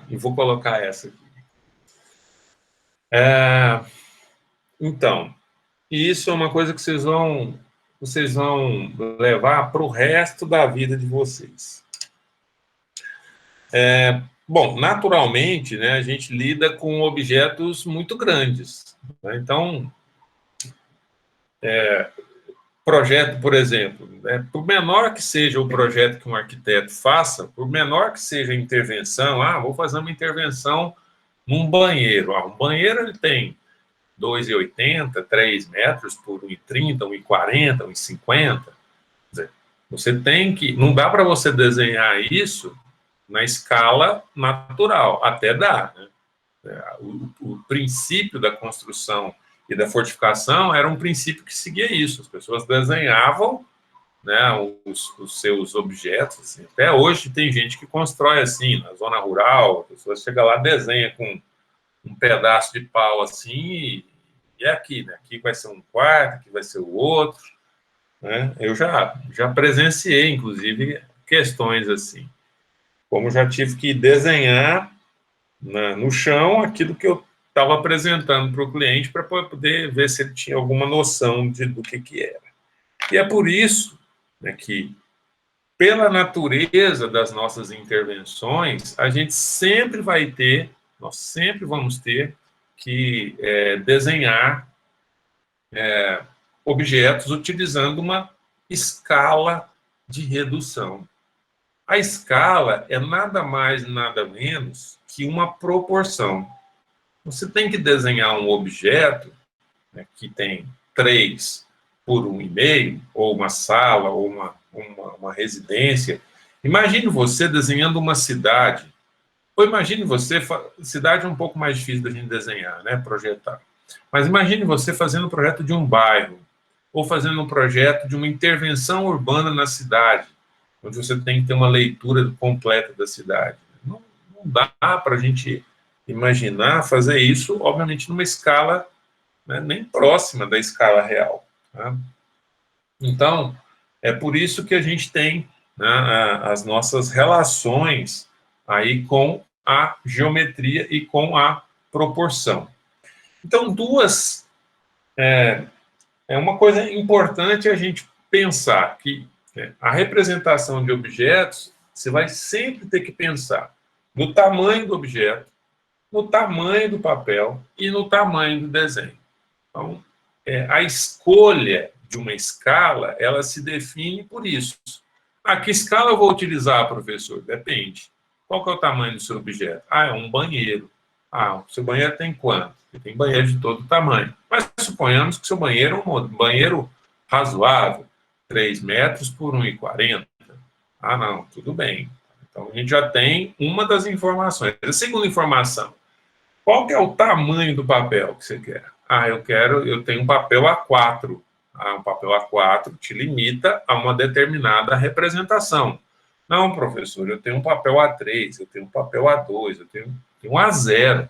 e vou colocar essa aqui. Então, isso é uma coisa que vocês vão levar para o resto da vida de vocês. Bom, naturalmente, né, a gente lida com objetos muito grandes. Né? Então, projeto, por exemplo, né, por menor que seja o projeto que um arquiteto faça, por menor que seja a intervenção, vou fazer uma intervenção num banheiro. Um banheiro ele tem 2,80, 3 metros por 1,30, 1,40, 1,50. Você tem que... Não dá para você desenhar isso na escala natural. Até dá, né? O princípio da construção e da fortificação era um princípio que seguia isso. As pessoas desenhavam, né, os seus objetos. Assim. Até hoje tem gente que constrói assim, na zona rural, a pessoa chega lá, desenha com um pedaço de pau assim, e é aqui, né? Aqui vai ser um quarto, aqui vai ser o outro. Né? Eu já presenciei, inclusive, questões assim. Como já tive que desenhar no chão aquilo que eu estava apresentando para o cliente para poder ver se ele tinha alguma noção do que era. E é por isso, né, que, pela natureza das nossas intervenções, a gente sempre vai ter, nós sempre vamos ter que desenhar objetos utilizando uma escala de redução. A escala é nada mais, nada menos que uma proporção. Você tem que desenhar um objeto, né, que tem 3 por 1,5, ou uma sala, ou uma residência. Imagine você desenhando uma cidade, ou imagine você... Cidade é um pouco mais difícil da gente desenhar, né, projetar. Mas imagine você fazendo um projeto de um bairro, ou fazendo um projeto de uma intervenção urbana na cidade, onde você tem que ter uma leitura completa da cidade. Não dá para a gente imaginar fazer isso, obviamente, numa escala, né, nem próxima da escala real. Tá? Então, é por isso que a gente tem, né, as nossas relações aí com a geometria e com a proporção. Então, é uma coisa importante a gente pensar que a representação de objetos, você vai sempre ter que pensar no tamanho do objeto, no tamanho do papel e no tamanho do desenho. Então, a escolha de uma escala, ela se define por isso. Que escala eu vou utilizar, professor? Depende. Qual que é o tamanho do seu objeto? É um banheiro. O seu banheiro tem quanto? Tem banheiro de todo tamanho. Mas suponhamos que o seu banheiro é um banheiro razoável, 3 metros por 1,40. Não, tudo bem. Então, a gente já tem uma das informações. A segunda informação, qual que é o tamanho do papel que você quer? Eu tenho um papel A4. Um papel A4 te limita a uma determinada representação. Não, professor, eu tenho um papel A3, eu tenho um papel A2, eu tenho um A0.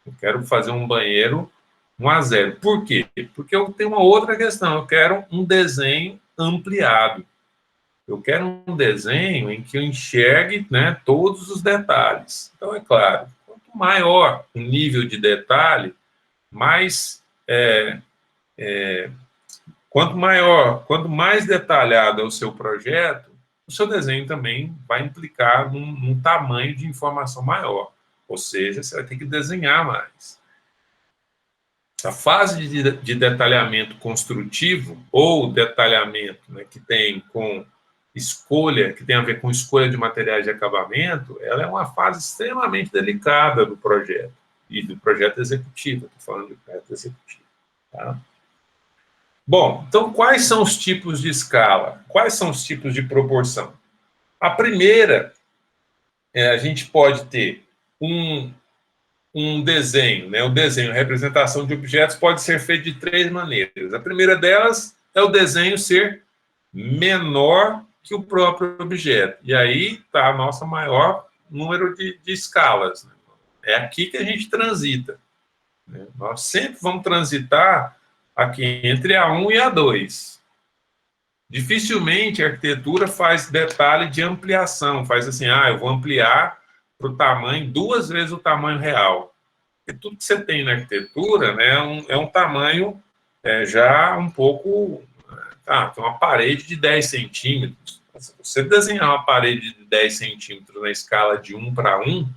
Eu quero fazer um banheiro um A0. Por quê? Porque eu tenho uma outra questão. Eu quero um desenho ampliado. Eu quero um desenho em que eu enxergue, né, todos os detalhes. Então, é claro, quanto maior o nível de detalhe, quanto mais detalhado é o seu projeto, o seu desenho também vai implicar num tamanho de informação maior. Ou seja, você vai ter que desenhar mais. A fase de detalhamento construtivo, ou detalhamento, né, que tem a ver com escolha de materiais de acabamento, ela é uma fase extremamente delicada do projeto, e do projeto executivo. Estou falando de projeto executivo. Tá? Bom, então, quais são os tipos de escala? Quais são os tipos de proporção? A primeira, a gente pode ter um desenho, né? O desenho, a representação de objetos pode ser feito de 3 maneiras. A primeira delas é o desenho ser menor que o próprio objeto. E aí está o nosso maior número de escalas. Né? É aqui que a gente transita. Né? Nós sempre vamos transitar aqui entre A1 e A2. Dificilmente a arquitetura faz detalhe de ampliação, faz assim, eu vou ampliar para o tamanho, 2 vezes o tamanho real. Porque tudo que você tem na arquitetura, né, é um tamanho já um pouco... tem uma parede de 10 centímetros. Se você desenhar uma parede de 10 centímetros na escala de 1 para 1,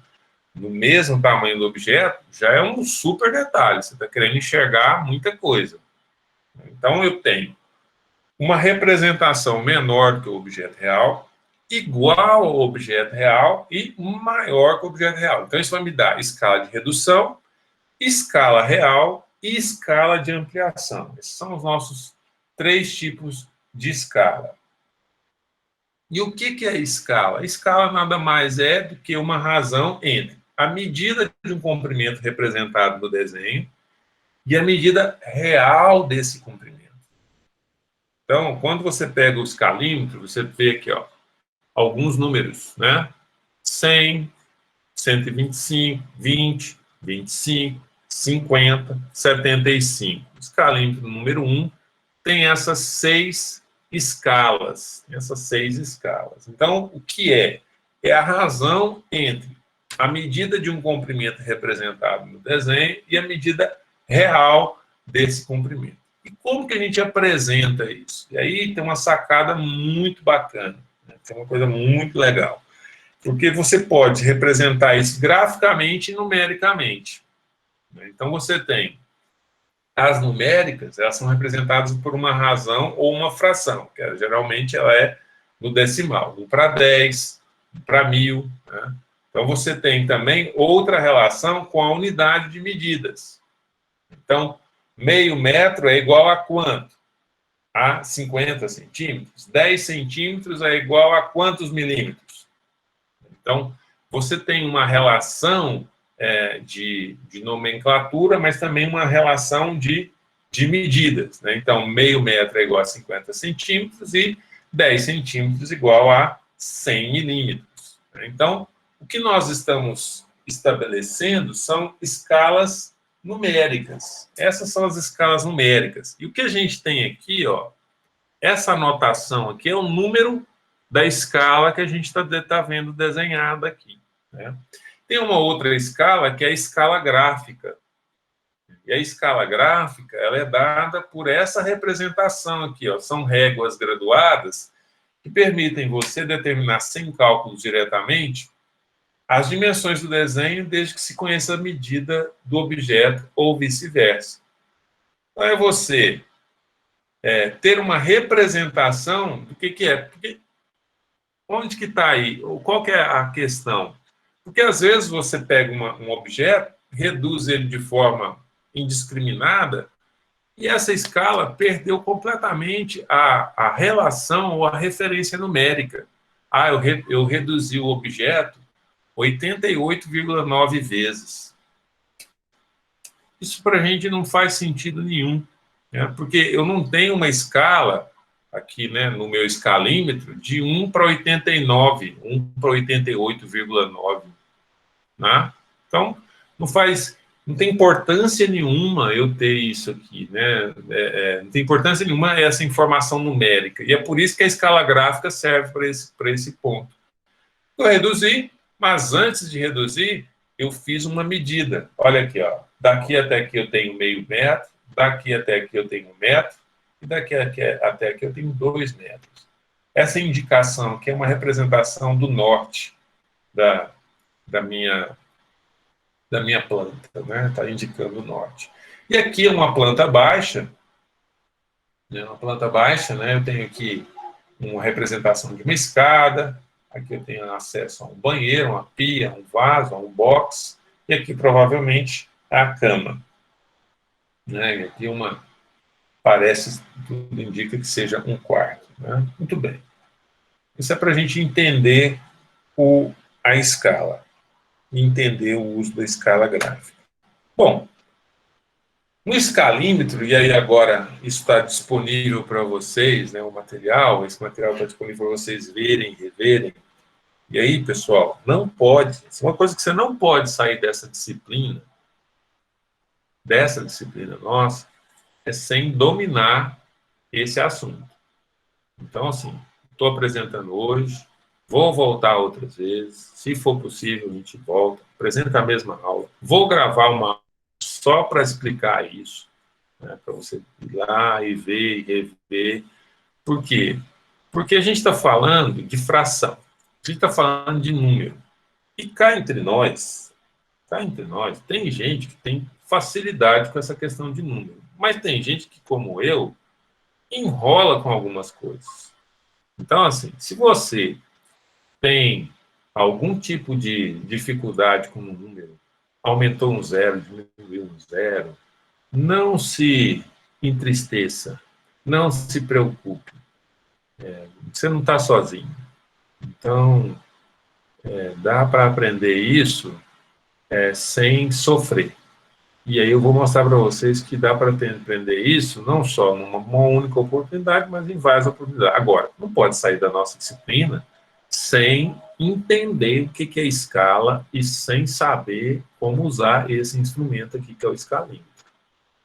no mesmo tamanho do objeto, já é um super detalhe. Você está querendo enxergar muita coisa. Então, eu tenho uma representação menor que o objeto real, igual ao objeto real e maior que o objeto real. Então, isso vai me dar escala de redução, escala real e escala de ampliação. Esses são os nossos 3 tipos de escala. E o que é escala? A escala nada mais é do que uma razão entre a medida de um comprimento representado no desenho e a medida real desse comprimento. Então, quando você pega o escalímetro, você vê aqui, ó, alguns números, né? 100, 125, 20, 25, 50, 75. O escalímetro número 1 tem essas 6 escalas. Então, o que é? É a razão entre a medida de um comprimento representado no desenho e a medida real desse comprimento. E como que a gente apresenta isso? E aí tem uma sacada muito bacana, né? Tem uma coisa muito legal. Porque você pode representar isso graficamente e numericamente. Então, você tem as numéricas, elas são representadas por uma razão ou uma fração, que geralmente ela é no decimal, 1 para 10, 1 para 1000. Né? Então, você tem também outra relação com a unidade de medidas. Então, meio metro é igual a quanto? A 50 centímetros. 10 centímetros é igual a quantos milímetros? Então, você tem uma relação de nomenclatura, mas também uma relação de medidas. Né? Então, meio metro é igual a 50 centímetros e 10 centímetros igual a 100 milímetros. Então, o que nós estamos estabelecendo são escalas numéricas. Essas são as escalas numéricas. E o que a gente tem aqui, ó, essa anotação aqui é o número da escala que a gente está vendo desenhada aqui. Né? Tem uma outra escala, que é a escala gráfica. E a escala gráfica, ela é dada por essa representação aqui, ó. São réguas graduadas que permitem você determinar, sem cálculos diretamente, as dimensões do desenho, desde que se conheça a medida do objeto ou vice-versa. Então, é você ter uma representação do que é. Porque onde que está aí? Qual que é a questão? Porque, às vezes, você pega um objeto, reduz ele de forma indiscriminada, e essa escala perdeu completamente a relação ou a referência numérica. Ah, eu reduzi o objeto 88,9 vezes. Isso para a gente não faz sentido nenhum, né? Porque eu não tenho uma escala aqui, né, no meu escalímetro de 1 para 89, 1 para 88,9. Né? Então, não tem importância nenhuma eu ter isso aqui, né? Não tem importância nenhuma essa informação numérica. E é por isso que a escala gráfica serve para esse ponto. Eu reduzi, mas antes de reduzir, eu fiz uma medida. Olha aqui, ó. Daqui até aqui eu tenho meio metro, daqui até aqui eu tenho 1 metro, e daqui até aqui eu tenho 2 metros. Essa indicação aqui é uma representação do norte da minha planta, né? Está indicando o norte. E aqui é uma planta baixa, né? Eu tenho aqui uma representação de uma escada, aqui eu tenho acesso a um banheiro, uma pia, um vaso, um box, e aqui provavelmente a cama. Né? E aqui tudo indica que seja um quarto. Né? Muito bem. Isso é para a gente entender a escala, entender o uso da escala gráfica. Bom, no escalímetro, e aí agora isso está disponível para vocês, né, esse material está disponível para vocês verem, reverem. E aí, pessoal, uma coisa que você não pode sair dessa disciplina nossa, é sem dominar esse assunto. Então, assim, estou apresentando hoje, vou voltar outras vezes, se for possível a gente volta, apresenta a mesma aula, vou gravar uma aula só para explicar isso, né, para você ir lá e ver e rever. Por quê? Porque a gente está falando de fração, a gente está falando de número. E cá entre nós, tem gente que tem facilidade com essa questão de número. Mas tem gente que, como eu, enrola com algumas coisas. Então, assim, se você tem algum tipo de dificuldade com um número, aumentou um zero, diminuiu um zero, não se entristeça, não se preocupe. Você não está sozinho. Então, dá para aprender isso sem sofrer. E aí eu vou mostrar para vocês que dá para aprender isso não só numa única oportunidade, mas em várias oportunidades. Agora, não pode sair da nossa disciplina sem entender o que é escala e sem saber como usar esse instrumento aqui, que é o escalímetro.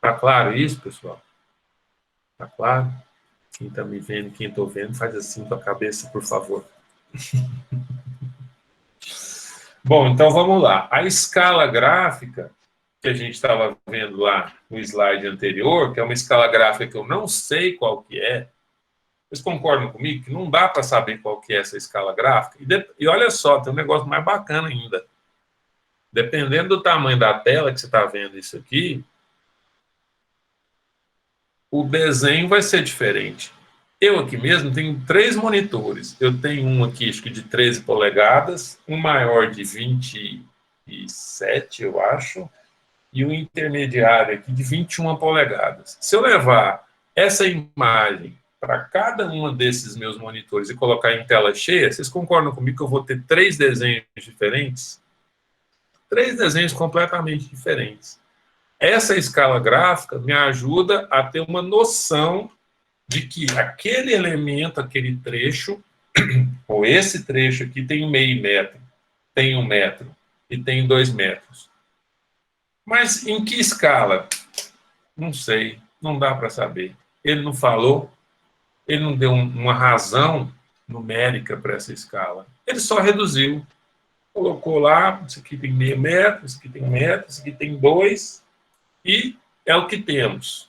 Tá claro isso, pessoal? Tá claro? Quem está me vendo, quem estou vendo, faz assim com a cabeça, por favor. Bom, então vamos lá. A escala gráfica que a gente estava vendo lá no slide anterior, que é uma escala gráfica que eu não sei qual que é, vocês concordam comigo que não dá para saber qual que é essa escala gráfica? E olha só, tem um negócio mais bacana ainda. Dependendo do tamanho da tela que você está vendo isso aqui, o desenho vai ser diferente. Eu aqui mesmo tenho 3 monitores. Eu tenho um aqui, acho que de 13 polegadas, um maior de 27, eu acho, e um intermediário aqui de 21 polegadas. Se eu levar essa imagem para cada um desses meus monitores e colocar em tela cheia, vocês concordam comigo que eu vou ter 3 desenhos diferentes? 3 desenhos completamente diferentes. Essa escala gráfica me ajuda a ter uma noção de que aquele elemento, aquele trecho, ou esse trecho aqui tem meio metro, tem 1 metro e tem 2 metros. Mas em que escala? Não sei, não dá para saber. Ele não falou, ele não deu uma razão numérica para essa escala. Ele só reduziu. Colocou lá, isso aqui tem meio metro, isso aqui tem 1 metro, isso aqui tem 2, e é o que temos.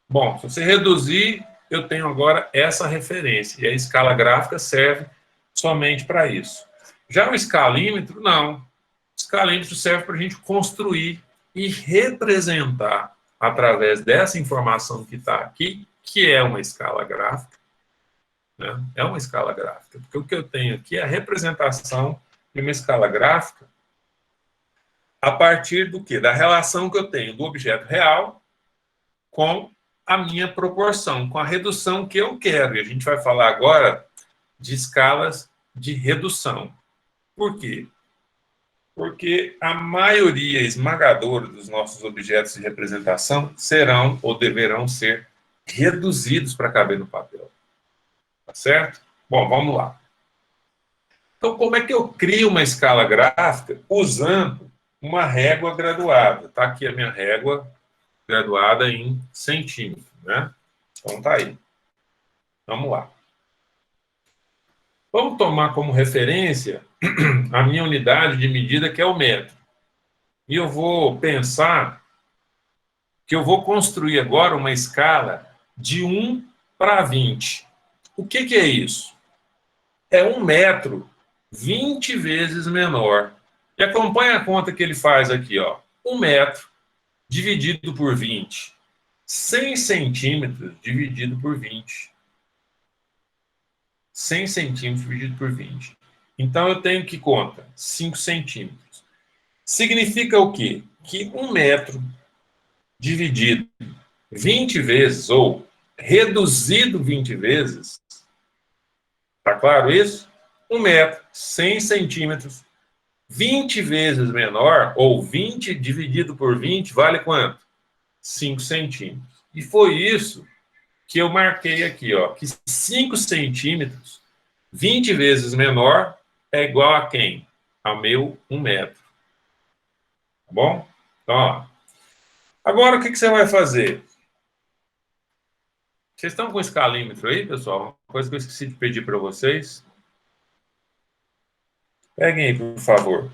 Bom, se você reduzir, eu tenho agora essa referência, e a escala gráfica serve somente para isso. Já o escalímetro, não. O escalímetro serve para a gente construir e representar, através dessa informação que está aqui, que é uma escala gráfica, né? É uma escala gráfica, porque o que eu tenho aqui é a representação de uma escala gráfica a partir do quê? Da relação que eu tenho do objeto real com a minha proporção, com a redução que eu quero. E a gente vai falar agora de escalas de redução. Por quê? Porque a maioria esmagadora dos nossos objetos de representação serão ou deverão ser reduzidos para caber no papel. Tá certo? Bom, vamos lá. Então, como é que eu crio uma escala gráfica usando uma régua graduada? Está aqui a minha régua graduada em centímetros, né? Então, tá aí. Vamos lá. Vamos tomar como referência a minha unidade de medida, que é o metro. E eu vou pensar que eu vou construir agora uma escala de 1 para 20. O que é isso? É 1 metro 20 vezes menor. E acompanha a conta que ele faz aqui, ó. 1 metro dividido por 20. 100 centímetros dividido por 20. 100 centímetros dividido por 20. Então, eu tenho que conta? 5 centímetros. Significa o quê? Que 1 metro dividido 20 vezes, ou reduzido 20 vezes, tá claro isso? 1 metro, 100 centímetros, 20 vezes menor, ou 20 dividido por 20, vale quanto? 5 centímetros. E foi isso que eu marquei aqui, ó, que 5 centímetros, 20 vezes menor, é igual a quem? Ao meu 1 metro. Tá bom? Então, ó. Agora, o que você vai fazer? Vocês estão com o escalímetro aí, pessoal? Uma coisa que eu esqueci de pedir para vocês. Peguem aí, por favor.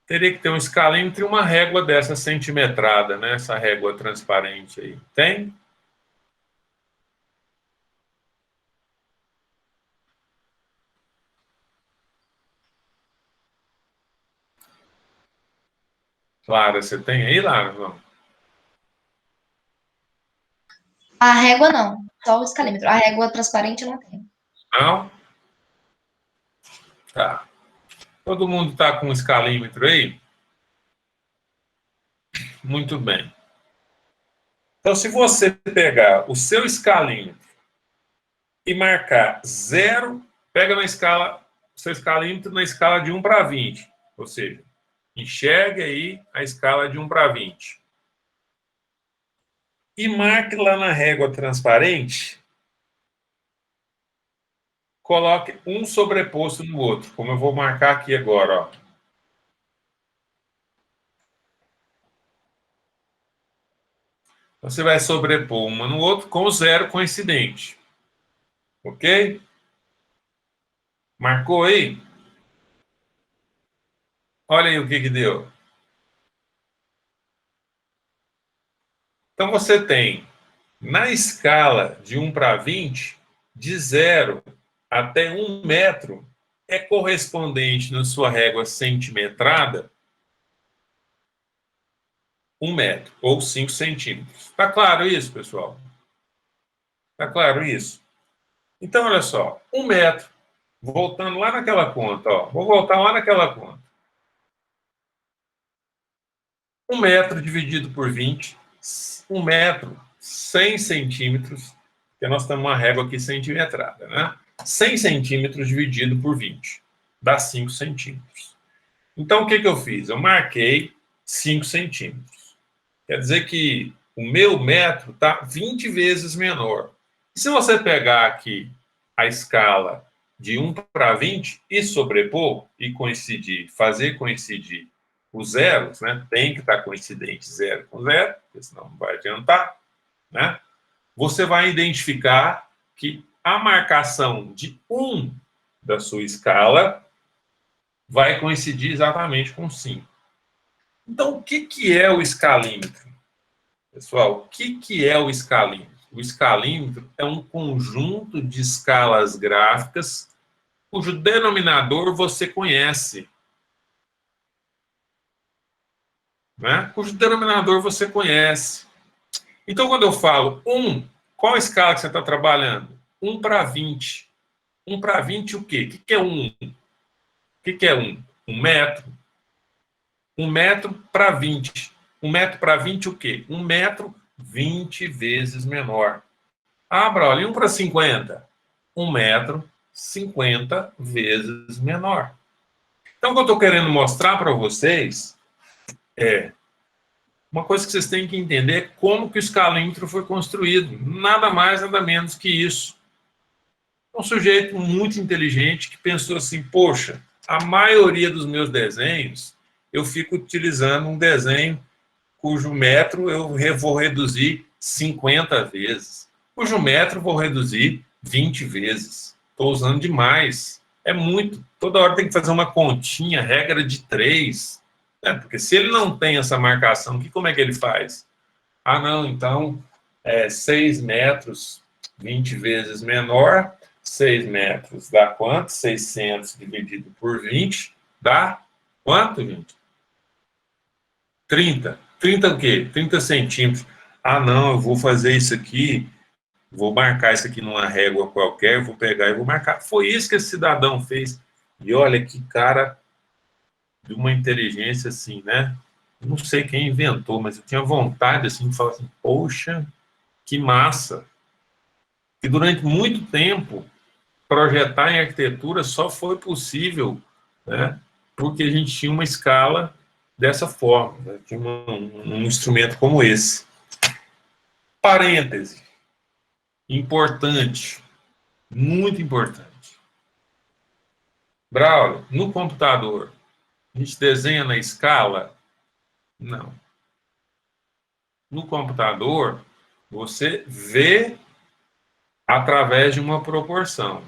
Teria que ter um escalímetro e uma régua dessa centimetrada, né? Essa régua transparente aí. Tem? Lara, você tem aí, Lara? Não. A régua não, só o escalímetro. A régua transparente eu não tenho. Não? Tá. Todo mundo está com um escalímetro aí? Muito bem. Então, se você pegar o seu escalímetro e marcar 0, pega na escala, o seu escalímetro na escala de 1 para 20. Ou seja, enxergue aí a escala de 1 para 20. E marque lá na régua transparente, coloque um sobreposto no outro, como eu vou marcar aqui agora, ó. Você vai sobrepor uma no outro com 0 coincidente. Ok? Marcou aí? Olha aí o que deu. Então, você tem, na escala de 1 para 20, de 0 até 1 metro, é correspondente na sua régua centimetrada 1 metro, ou 5 centímetros. Está claro isso, pessoal? Está claro isso? Então, olha só, 1 metro, voltando lá naquela conta, ó, vou voltar lá naquela conta. 1 metro dividido por 20, 1 metro, 100 centímetros, porque nós temos uma régua aqui centimetrada, né? 100 centímetros dividido por 20, dá 5 centímetros. Então, o que eu fiz? Eu marquei 5 centímetros. Quer dizer que o meu metro está 20 vezes menor. E se você pegar aqui a escala de 1 para 20 e sobrepor e coincidir, fazer coincidir os zeros, né? Tem que estar coincidente 0 com 0, porque senão não vai adiantar, né? Você vai identificar que a marcação de 1 da sua escala vai coincidir exatamente com 5. Então, o que é o escalímetro? Pessoal, o que é o escalímetro? O escalímetro é um conjunto de escalas gráficas cujo denominador você conhece, né? Cujo denominador você conhece. Então, quando eu falo 1, qual a escala que você está trabalhando? 1 para 20. 1 para 20 o quê? O que é 1? O que é 1? 1 metro. 1 metro para 20. 1 metro para 20 o quê? 1 metro 20 vezes menor. Ah, Braulio, 1 para 50? 1 metro 50 vezes menor. Então, o que eu estou querendo mostrar para vocês é uma coisa que vocês têm que entender é como que o escalímetro foi construído. Nada mais, nada menos que isso. Um sujeito muito inteligente que pensou assim, poxa, a maioria dos meus desenhos, eu fico utilizando um desenho cujo metro eu vou reduzir 50 vezes, cujo metro vou reduzir 20 vezes. Estou usando demais. É muito. Toda hora tem que fazer uma continha, regra de 3. Né? Porque se ele não tem essa marcação, como é que ele faz? Ah, não, então 6 metros, 20 vezes menor. 6 metros dá quanto? 600 dividido por 20 dá quanto, gente? 30. 30 o quê? 30 centímetros. Ah, não, eu vou fazer isso aqui, vou marcar isso aqui numa régua qualquer, vou pegar e vou marcar. Foi isso que esse cidadão fez. E olha que cara de uma inteligência assim, né? Não sei quem inventou, mas eu tinha vontade assim de falar assim, poxa, que massa. E durante muito tempo, projetar em arquitetura só foi possível, né? Porque a gente tinha uma escala dessa forma, né? Tinha um instrumento como esse. Parêntese. Importante. Muito importante. Braulio, no computador, a gente desenha na escala? Não. No computador, você vê através de uma proporção.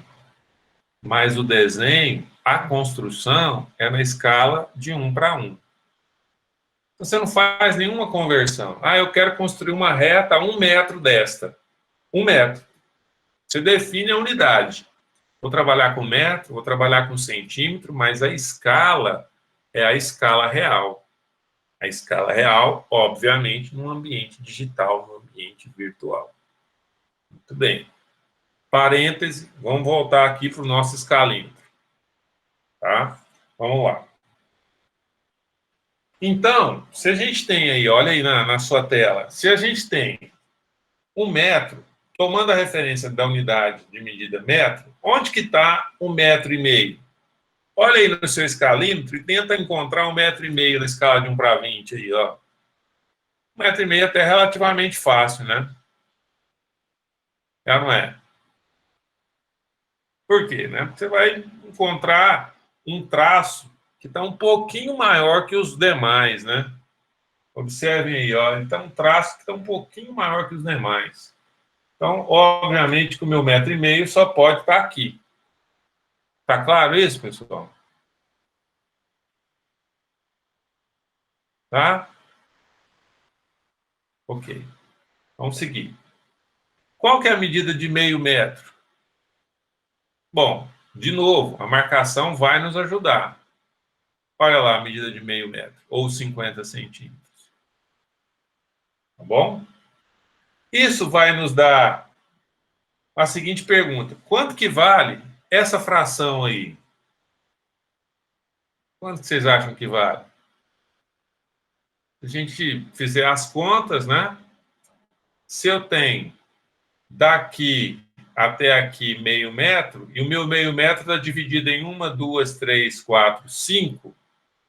Mas o desenho, a construção, é na escala de 1 para 1. Você não faz nenhuma conversão. Ah, eu quero construir uma reta a 1 metro desta. 1 metro. Você define a unidade. Vou trabalhar com metro, vou trabalhar com centímetro, mas a escala é a escala real. a escala real, obviamente, num ambiente digital, num ambiente virtual. Muito bem. Parêntese, vamos voltar aqui para o nosso escalímetro. Tá? Vamos lá. Então, se a gente tem aí, olha aí na sua tela, se a gente tem 1 metro, tomando a referência da unidade de medida metro, onde que está 1,5 metro? Olha aí no seu escalímetro e tenta encontrar 1,5 metro na escala de 1 para 20 aí, ó. 1,5 metro até relativamente fácil, né? Já não é? Por quê, né? Você vai encontrar um traço que está um pouquinho maior que os demais, né? Observem aí, ó. Então, um traço que está um pouquinho maior que os demais. Então, obviamente que o meu 1,5 metro só pode estar aqui. Tá claro isso, pessoal? Tá? Ok. Vamos seguir. Qual que é a medida de 0,5 metro? Bom, de novo, a marcação vai nos ajudar. Olha lá a medida de 0,5 metro, ou 50 centímetros. Tá bom? Isso vai nos dar a seguinte pergunta: quanto que vale essa fração aí? Quanto que vocês acham que vale? Se a gente fizer as contas, né? Se eu tenho daqui até aqui 0,5 metro, e o meu 0,5 metro está dividido em 1, 2, 3, 4, 5,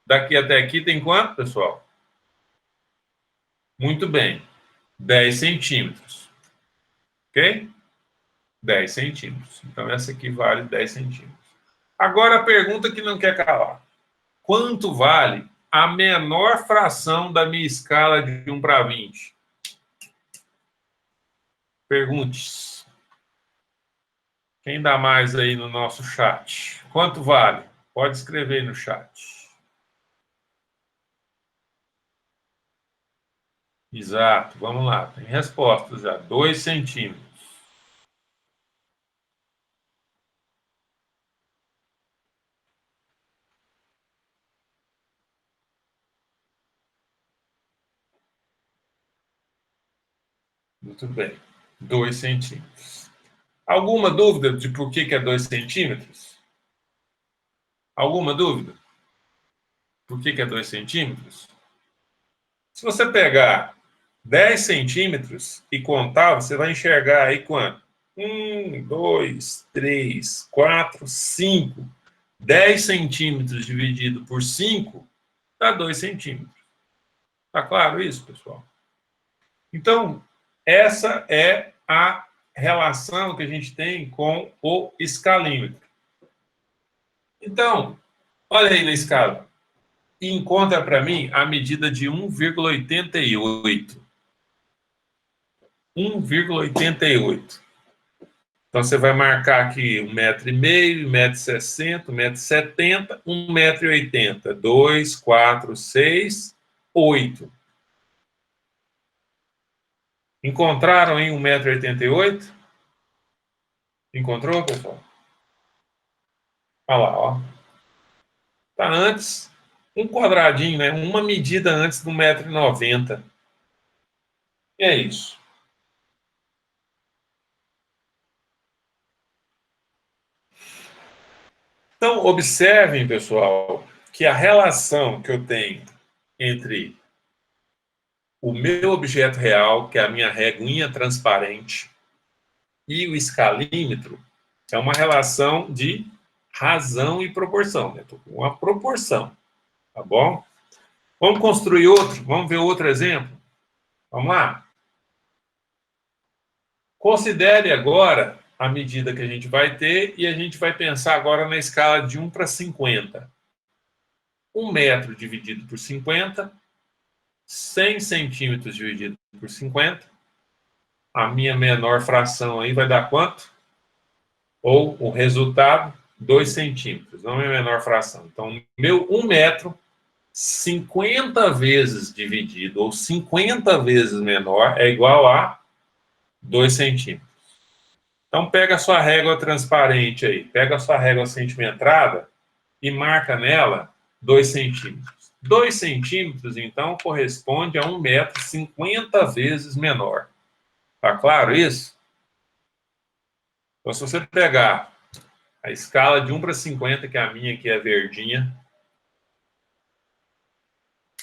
daqui até aqui tem quanto, pessoal? Muito bem, 10 centímetros. Ok? 10 centímetros. Então, essa aqui vale 10 centímetros. Agora, a pergunta que não quer calar. Quanto vale a menor fração da minha escala de 1 para 20? Perguntes. Quem dá mais aí no nosso chat? Quanto vale? Pode escrever no chat. Exato, vamos lá. Tem respostas já. 2 centímetros. Muito bem. 2 centímetros. Alguma dúvida de por que é 2 centímetros? Alguma dúvida? Por que é 2 centímetros? Se você pegar 10 centímetros e contar, você vai enxergar aí quanto? 1, 2, 3, 4, 5. 10 centímetros dividido por 5 dá 2 centímetros. Tá claro isso, pessoal? Então, essa é a relação que a gente tem com o escalímetro. Então, olha aí na escala. E encontra para mim a medida de 1,88. 1,88. Então, você vai marcar aqui 1,5 metro, 1,60 m, 1,70 m, 1,80 m. 2, 4, 6, 8. Encontraram em 1,88 m? Encontrou, pessoal? Olha lá, ó. Tá antes, um quadradinho, né? Uma medida antes do 1,90 m. E é isso. Então, observem, pessoal, que a relação que eu tenho entre o meu objeto real, que é a minha reguinha transparente, e o escalímetro é uma relação de razão e proporção, né? Uma proporção, tá bom? Vamos construir outro, vamos ver outro exemplo? Vamos lá? Considere agora a medida que a gente vai ter e a gente vai pensar agora na escala de 1 para 50. 1 metro dividido por 50, 100 centímetros dividido por 50. A minha menor fração aí vai dar quanto? Ou o resultado, 2 centímetros, não é a menor fração. Então, meu 1 metro, 50 vezes dividido, ou 50 vezes menor, é igual a 2 centímetros. Então, pega a sua régua transparente aí, pega a sua régua centimetrada e marca nela 2 centímetros. 2 centímetros, então, corresponde a 1 metro 50 vezes menor. Tá claro isso? Então, se você pegar a escala de 1 para 50, que é a minha aqui é verdinha,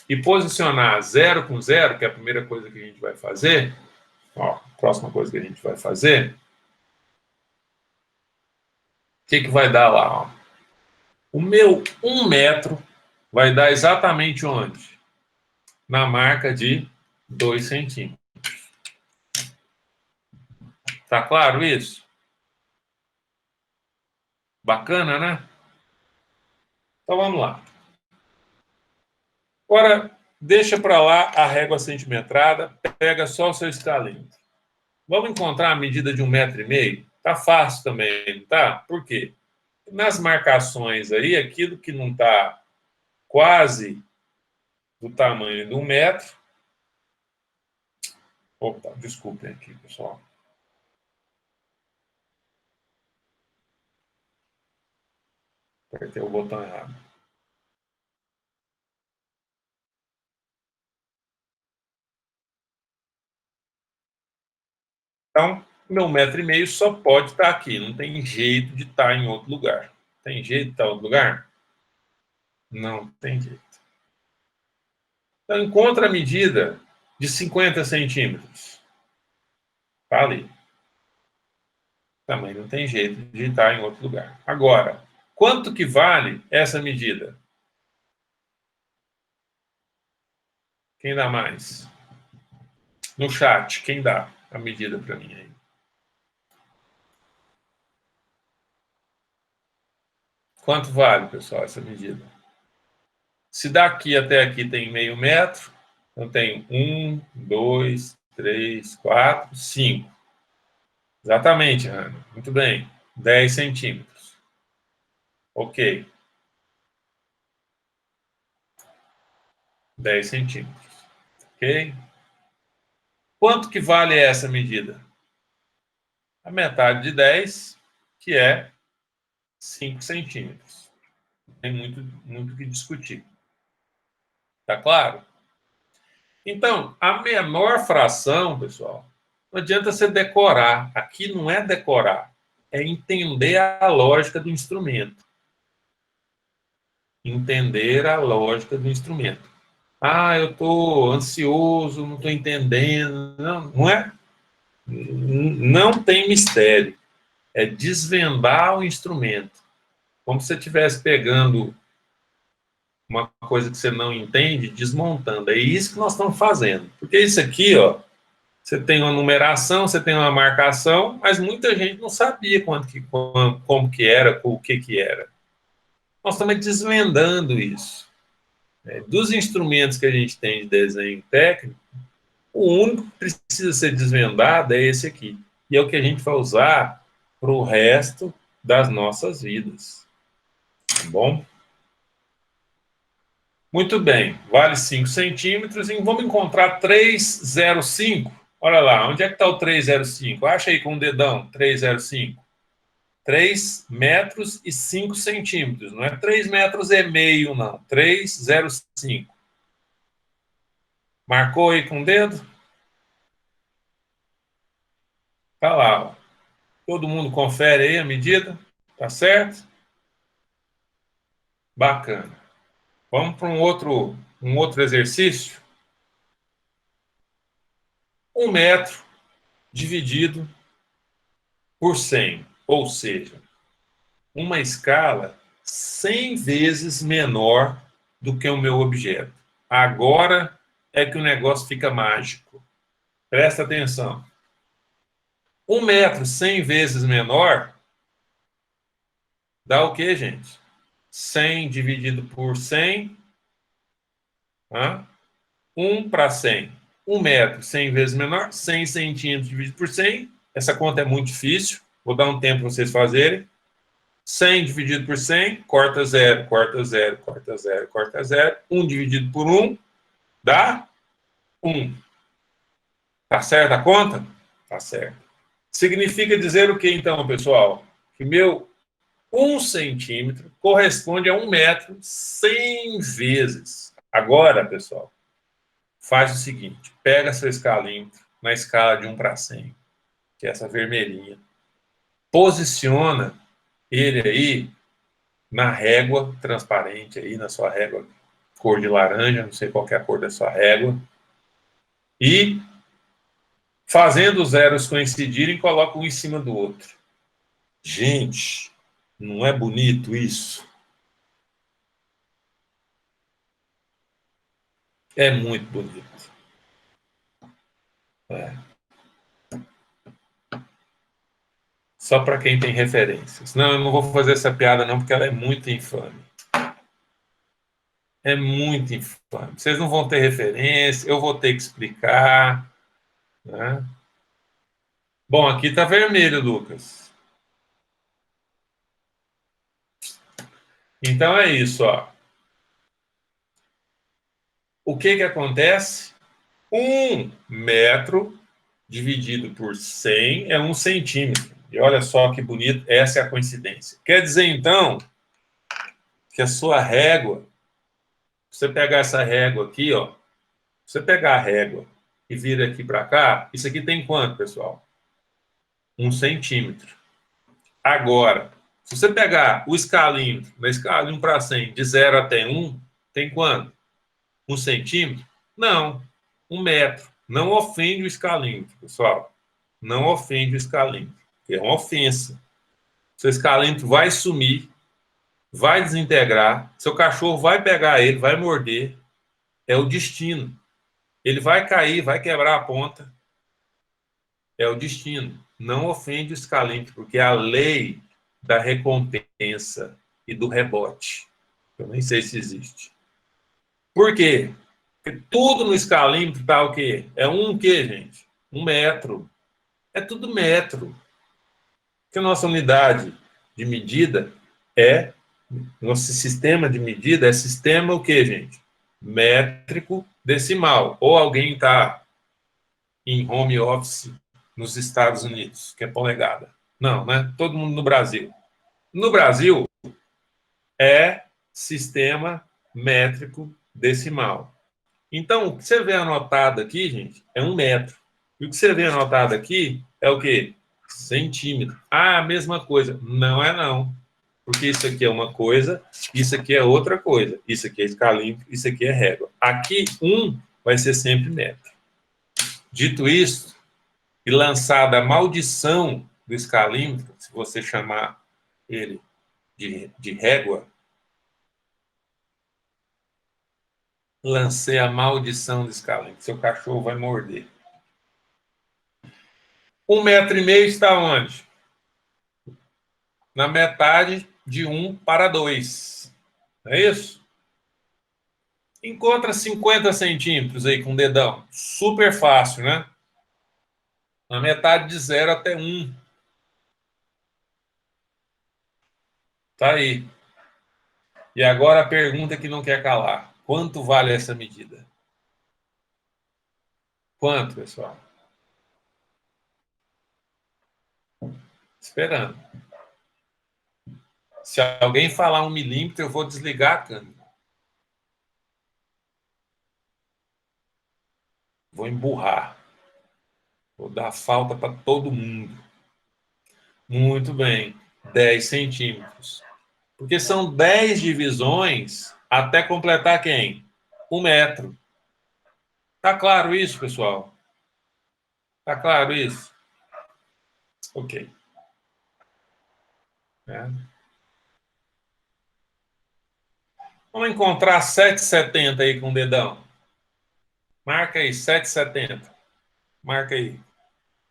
e posicionar 0 com 0, que é a primeira coisa que a gente vai fazer, ó, a próxima coisa que a gente vai fazer, o que vai dar lá? Ó? O meu 1 metro vai dar exatamente onde? Na marca de 2 centímetros. Tá claro isso? Bacana, né? Então vamos lá. Agora, deixa para lá a régua centimetrada, pega só o seu escalímetro. Vamos encontrar a medida de 1,5 metro? Tá fácil também, tá? Por quê? Nas marcações aí, aquilo que não está quase do tamanho de 1 metro. Opa, desculpem aqui, pessoal. Apertei o botão errado. Então, meu 1,5 metro só pode estar aqui. Não tem jeito de estar em outro lugar. Tem jeito de estar em outro lugar? Não tem jeito. Então, encontra a medida de 50 centímetros. Está ali. Também não tem jeito de estar em outro lugar. Agora, quanto que vale essa medida? Quem dá mais? No chat, quem dá a medida para mim aí? Quanto vale, pessoal, essa medida? Se daqui até aqui tem meio metro, então tem 1, 2, 3, 4, 5. Exatamente, Rana. Muito bem. 10 centímetros. Ok. 10 centímetros. Ok? Quanto que vale essa medida? A metade de 10, que é 5 centímetros. Não tem muito o que discutir. Tá claro? Então, a menor fração, pessoal, não adianta você decorar. Aqui não é decorar, é entender a lógica do instrumento. Entender a lógica do instrumento. Ah, eu estou ansioso, não estou entendendo. Não, não é? Não tem mistério. É desvendar o instrumento. Como se você estivesse pegando uma coisa que você não entende, desmontando. É isso que nós estamos fazendo. Porque isso aqui, ó, você tem uma numeração, você tem uma marcação, mas muita gente não sabia como que era, o que era. Nós estamos desvendando isso. Dos instrumentos que a gente tem de desenho técnico, o único que precisa ser desvendado é esse aqui. E é o que a gente vai usar para o resto das nossas vidas. Tá bom? Muito bem. Vale 5 centímetros e vamos encontrar 3,05. Olha lá, onde é que está o 3,05? Acha aí com o dedão, 3,05. 3 metros e 5 centímetros. Não é 3 metros e meio, não. 3,05. Marcou aí com o dedo? Tá lá, ó. Todo mundo confere aí a medida, tá certo? Bacana. Vamos para um outro exercício. 1 metro dividido por 100, ou seja, uma escala 100 vezes menor do que o meu objeto. Agora é que o negócio fica mágico. Presta atenção. 1 metro 100 vezes menor dá o quê, gente? 100 dividido por 100. 1 para 100. 1 metro 100 vezes menor. 100 centímetros dividido por 100. Essa conta é muito difícil. Vou dar um tempo para vocês fazerem. 100 dividido por 100, corta 0, corta 0, corta 0, corta 0. 1 dividido por 1 dá 1. Tá certo a conta? Tá certo. Significa dizer o que, então, pessoal? Que meu 1 centímetro corresponde a 1 metro 100 vezes. Agora, pessoal, faz o seguinte, pega seu escalímetro na escala de 1 para 100, que é essa vermelhinha, posiciona ele aí na régua transparente, aí na sua régua cor de laranja, não sei qual é a cor da sua régua, e fazendo os zeros coincidirem, coloca um em cima do outro. Gente, não é bonito isso? É muito bonito. É. Só para quem tem referências. Não, eu não vou fazer essa piada não, porque ela é muito infame. É muito infame. Vocês não vão ter referência, eu vou ter que explicar. Né? Bom, aqui está vermelho, Lucas. Então é isso, ó. O que acontece? 1 metro dividido por 100 é 1 centímetro. E olha só que bonito, essa é a coincidência. Quer dizer, então, que a sua régua, você pegar essa régua aqui, ó, você pegar a régua e vir aqui para cá, isso aqui tem quanto, pessoal? 1 centímetro. Agora, se você pegar o escalímetro, na escala de 1 para 100, de 0 até 1, tem quanto? 1 centímetro? Não, 1 metro. Não ofende o escalímetro, pessoal. Não ofende o escalímetro. É uma ofensa. Seu escalímetro vai sumir, vai desintegrar, seu cachorro vai pegar ele, vai morder. É o destino. Ele vai cair, vai quebrar a ponta. É o destino. Não ofende o escalímetro, porque é a lei da recompensa e do rebote. Eu nem sei se existe. Por quê? Porque tudo no escalímetro tá o quê? É um quê, gente? 1 metro. É tudo metro. Porque a nossa unidade de medida é, nosso sistema de medida é sistema o quê, gente? Métrico decimal. Ou alguém está em home office nos Estados Unidos, que é polegada. Não, né? Todo mundo no Brasil. No Brasil, é sistema métrico decimal. Então, o que você vê anotado aqui, gente, é 1 metro. E o que você vê anotado aqui é o quê? Centímetro. Ah, a mesma coisa. Não é não. Porque isso aqui é uma coisa, isso aqui é outra coisa. Isso aqui é escalímetro, isso aqui é régua. Aqui, 1 vai ser sempre metro. Dito isso, e lançada a maldição do escalímetro, se você chamar ele de régua, lancei a maldição do escalímetro. Seu cachorro vai morder. 1,5 metro está onde? Na metade de 1 para 2. Não é isso? Encontra 50 centímetros aí com o dedão. Super fácil, né? Na metade de 0 até 1. Tá aí. E agora a pergunta que não quer calar. Quanto vale essa medida? Quanto, pessoal? Esperando. Se alguém falar 1 milímetro, eu vou desligar a câmera. Vou emburrar. Vou dar falta para todo mundo. Muito bem. 10 centímetros. Porque são 10 divisões até completar quem? 1 metro. Tá claro isso, pessoal? Tá claro isso? Ok. Vamos encontrar 7,70 aí com o dedão. Marca aí, 7,70. Marca aí.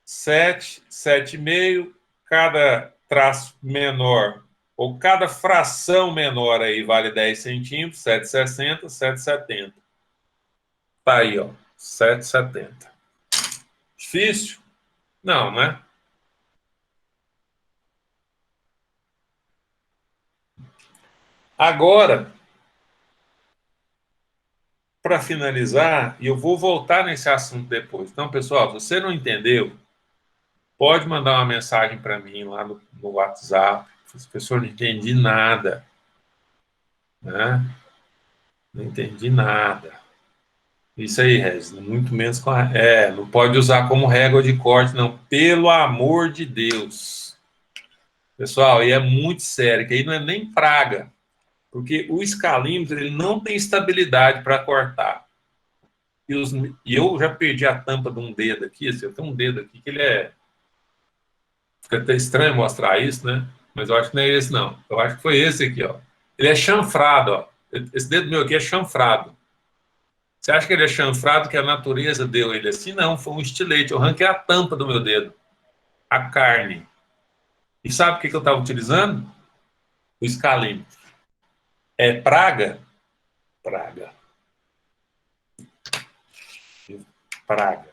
7, 7,5. Cada traço menor, ou cada fração menor aí vale 10 centímetros. 7,60, 7,70. Tá aí, ó. 7,70. Difícil? Não, né? Agora, para finalizar, e eu vou voltar nesse assunto depois. Então, pessoal, se você não entendeu, pode mandar uma mensagem para mim lá no WhatsApp. Professor, não entendi nada. Né? Não entendi nada. Isso aí, Regis, muito menos com não pode usar como régua de corte, não. Pelo amor de Deus. Pessoal, e é muito sério, que aí não é nem praga, porque o escalímetro ele não tem estabilidade para cortar. E eu já perdi a tampa de um dedo aqui, assim, eu tenho um dedo aqui que ele é... Fica até estranho mostrar isso, né? Mas eu acho que não é esse, não. Eu acho que foi esse aqui, ó. Ele é chanfrado, ó. Esse dedo meu aqui é chanfrado. Você acha que ele é chanfrado, que a natureza deu ele assim? Não, foi um estilete. Eu arranquei a tampa do meu dedo. A carne. E sabe o que eu estava utilizando? O escalímetro. É praga? Praga. Praga.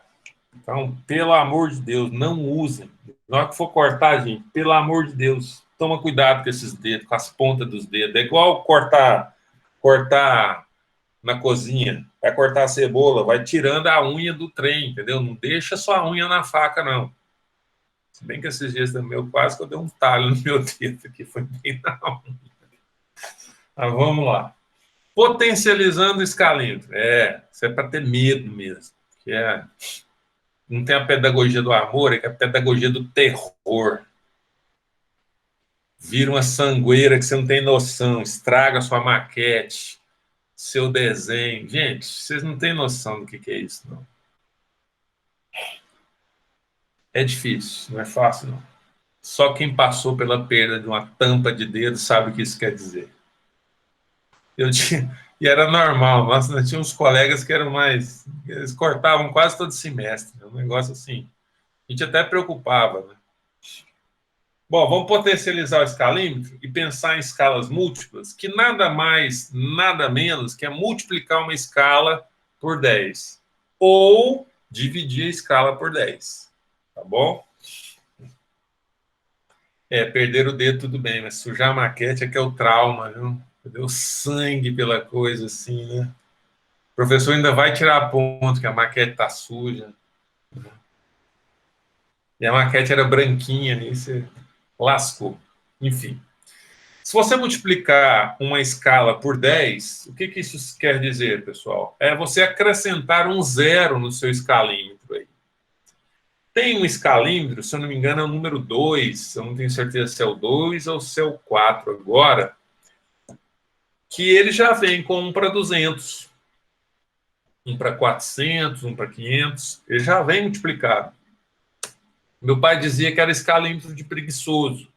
Então, pelo amor de Deus, não usem. Na hora que for cortar, gente, pelo amor de Deus, toma cuidado com esses dedos, com as pontas dos dedos. É igual cortar na cozinha. Vai cortar a cebola, vai tirando a unha do trem, entendeu? Não deixa só a unha na faca, não. Se bem que esses dias também quase que eu dei um talho no meu dedo aqui, foi bem na unha. Mas vamos lá. Potencializando o escalímetro. Isso é para ter medo mesmo. Que não tem a pedagogia do amor, é que a pedagogia do terror. Vira uma sangueira que você não tem noção, estraga a sua maquete, seu desenho. Gente, vocês não têm noção do que é isso, não. É difícil, não é fácil, não. Só quem passou pela perda de uma tampa de dedo sabe o que isso quer dizer. E era normal, nossa, tinha uns colegas que eram mais... Eles cortavam quase todo semestre, um negócio assim. A gente até preocupava, né? Bom, vamos potencializar o escalímetro e pensar em escalas múltiplas, que nada mais, nada menos que é multiplicar uma escala por 10. Ou dividir a escala por 10. Tá bom? Perder o dedo tudo bem, mas sujar a maquete é que é o trauma, viu? Deu sangue pela coisa, assim, né? O professor ainda vai tirar ponto que a maquete tá suja. E a maquete era branquinha, e você lascou. Enfim. Se você multiplicar uma escala por 10, o que isso quer dizer, pessoal? É você acrescentar um zero no seu escalímetro aí. Tem um escalímetro, se eu não me engano, é o número 2, eu não tenho certeza se é o 2 ou se é o 4 agora, que ele já vem com 1 para 200, 1 para 400, 1 para 500, ele já vem multiplicado. Meu pai dizia que era escalímetro de preguiçoso.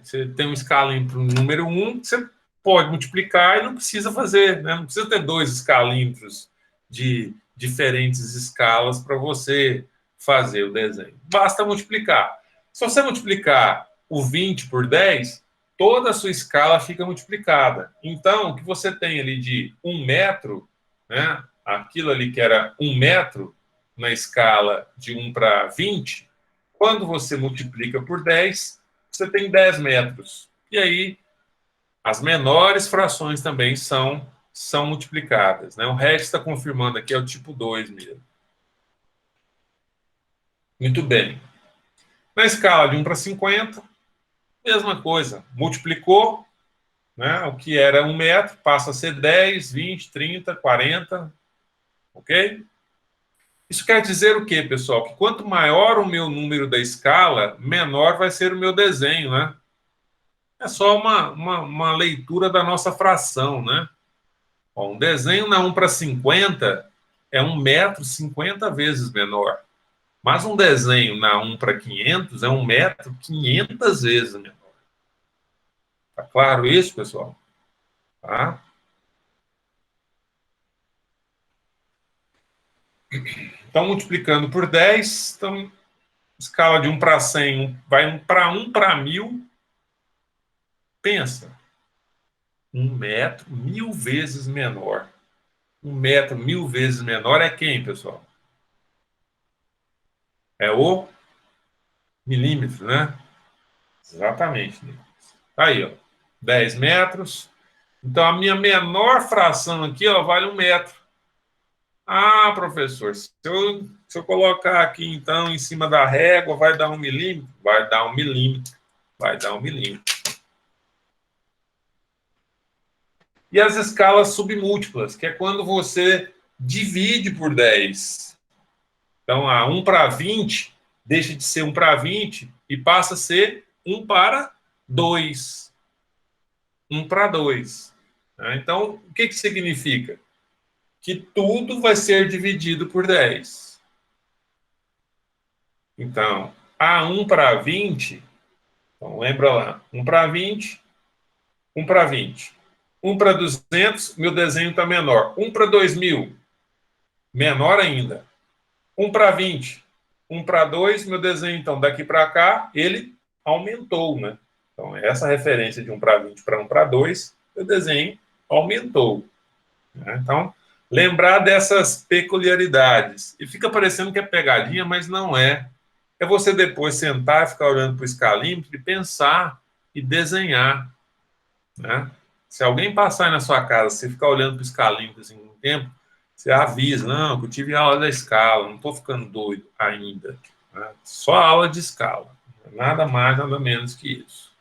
Você tem um escalímetro número 1, você pode multiplicar e não precisa fazer, né? Não precisa ter 2 escalímetros de diferentes escalas para você fazer o desenho. Basta multiplicar. Se você multiplicar o 20 por 10, toda a sua escala fica multiplicada. Então, o que você tem ali de 1 metro, né? Aquilo ali que era 1 metro na escala de 1 para 20, quando você multiplica por 10, você tem 10 metros. E aí, as menores frações também são multiplicadas, né? O resto está confirmando aqui, é o tipo 2 mesmo. Muito bem. Na escala de 1 para 50, mesma coisa. Multiplicou, né? O que era 1 metro passa a ser 10, 20, 30, 40. Ok? Isso quer dizer o quê, pessoal? Que quanto maior o meu número da escala, menor vai ser o meu desenho, né? É só uma leitura da nossa fração, né? Ó, um desenho na 1 para 50 é 1 metro 50 vezes menor. Mas um desenho na 1 para 500 é 1 metro 500 vezes menor. Tá claro isso, pessoal? Tá? Então, multiplicando por 10, então, escala de 1 para 100, vai para 1 para 1000. Pensa. 1 metro 1000 vezes menor. 1 metro 1000 vezes menor é quem, pessoal? É o milímetro, né? Exatamente. Aí, ó. 10 metros. Então, a minha menor fração aqui, ó, vale 1 metro. Ah, professor, se eu colocar aqui, então, em cima da régua, vai dar 1 milímetro? Vai dar 1 milímetro. Vai dar 1 milímetro. E as escalas submúltiplas, que é quando você divide por 10. Então, a 1 para 20 deixa de ser 1 para 20 e passa a ser 1 para 2. 1 para 2. Então, o que significa? Que tudo vai ser dividido por 10. Então, a 1 para 20, então lembra lá, 1 para 20, 1 para 20. 1 para 200, meu desenho está menor. 1 para 2000, menor ainda. 1 para 20, 1 para 2, meu desenho, então, daqui para cá, ele aumentou, né? Então, essa referência de 1 para 20 para 1 para 2, meu desenho aumentou. Né? Então, lembrar dessas peculiaridades. E fica parecendo que é pegadinha, mas não é. É você depois sentar, ficar olhando para o escalímetro e pensar e desenhar. Né? Se alguém passar aí na sua casa, você ficar olhando para o escalímetro assim, um tempo, você avisa, não, que eu tive aula da escala, não estou ficando doido ainda. Né? Só aula de escala. Nada mais, nada menos que isso.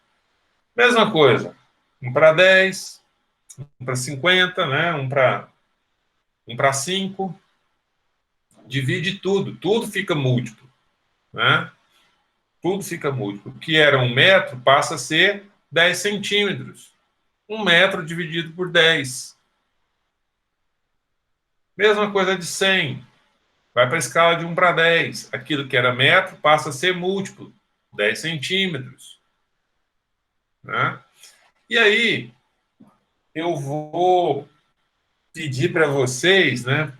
Mesma coisa. 1 para 10, 1 para 50, né? 1 para 5. Divide tudo fica múltiplo. Né? Tudo fica múltiplo. O que era 1 metro passa a ser 10 centímetros. 1 metro dividido por 10. Mesma coisa de 100. Vai para a escala de 1 para 10. Aquilo que era metro passa a ser múltiplo. 10 centímetros. Né? E aí, eu vou pedir para vocês, né,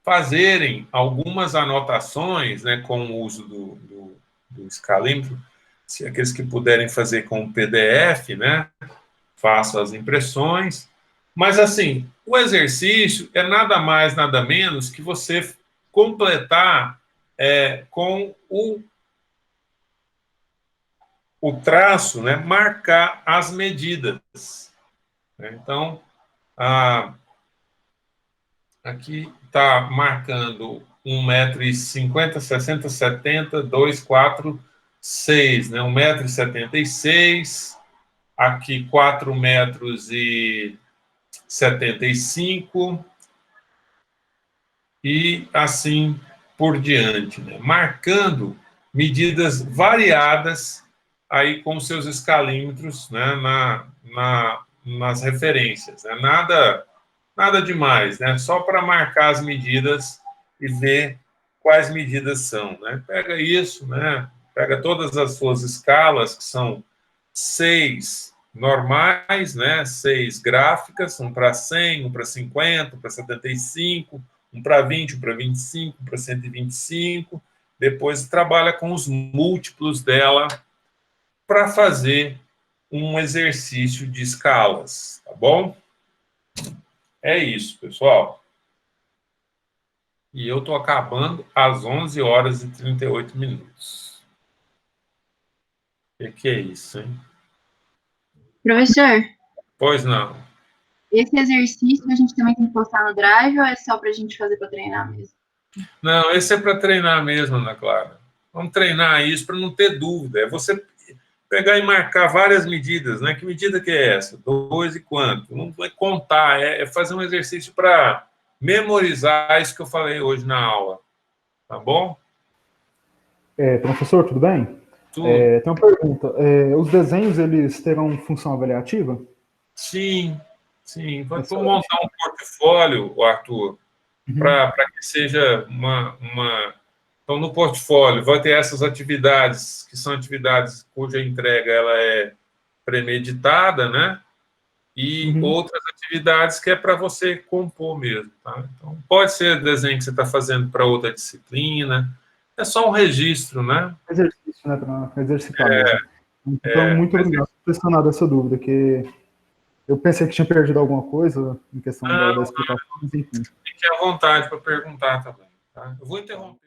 fazerem algumas anotações, né, com o uso do escalímetro. Se aqueles que puderem fazer com o PDF, né, façam as impressões. Mas, assim, o exercício é nada mais, nada menos que você completar com o traço, né, marcar as medidas. Então, aqui está marcando 1,50 m, 60, 70, 2, 4, 6, né? 1,76 m, aqui 4,75 m e assim por diante, né? Marcando medidas variadas aí com seus escalímetros, né? Nas referências, né? Nada demais, né? Só para marcar as medidas e ver quais medidas são, né? Pega isso, né? Pega todas as suas escalas, que são 6 normais, né? 6 gráficas, 1 para 100, 1 para 50, 1 para 75, 1 para 20, 1 para 25, 1 para 125. Depois trabalha com os múltiplos dela para fazer um exercício de escalas, tá bom? É isso, pessoal. E eu estou acabando às 11 horas e 38 minutos. O que é isso, hein? Professor, Pois não. esse exercício a gente também tem que postar no Drive ou é só para a gente fazer para treinar mesmo? Não, esse é para treinar mesmo, Ana Clara. Vamos treinar isso para não ter dúvida. É você pegar e marcar várias medidas, né? Que medida que é essa? 2 e quanto? Não vai contar, é fazer um exercício para memorizar isso que eu falei hoje na aula. Tá bom? Professor, tudo bem? Tudo. Tem uma pergunta. Os desenhos, eles terão função avaliativa? Sim. Vamos montar um portfólio, Arthur, para que seja uma... Então, no portfólio, vai ter essas atividades, que são atividades cuja entrega ela é premeditada, né? E outras atividades que é para você compor mesmo, tá? Então, pode ser desenho que você está fazendo para outra disciplina, é só um registro, né? Exercício, né? Para exercitar mesmo. Então, muito obrigado por ter sanado essa dúvida, que eu pensei que tinha perdido alguma coisa em questão da explicação, mas enfim. Fique à vontade para perguntar também, tá? Eu vou interromper.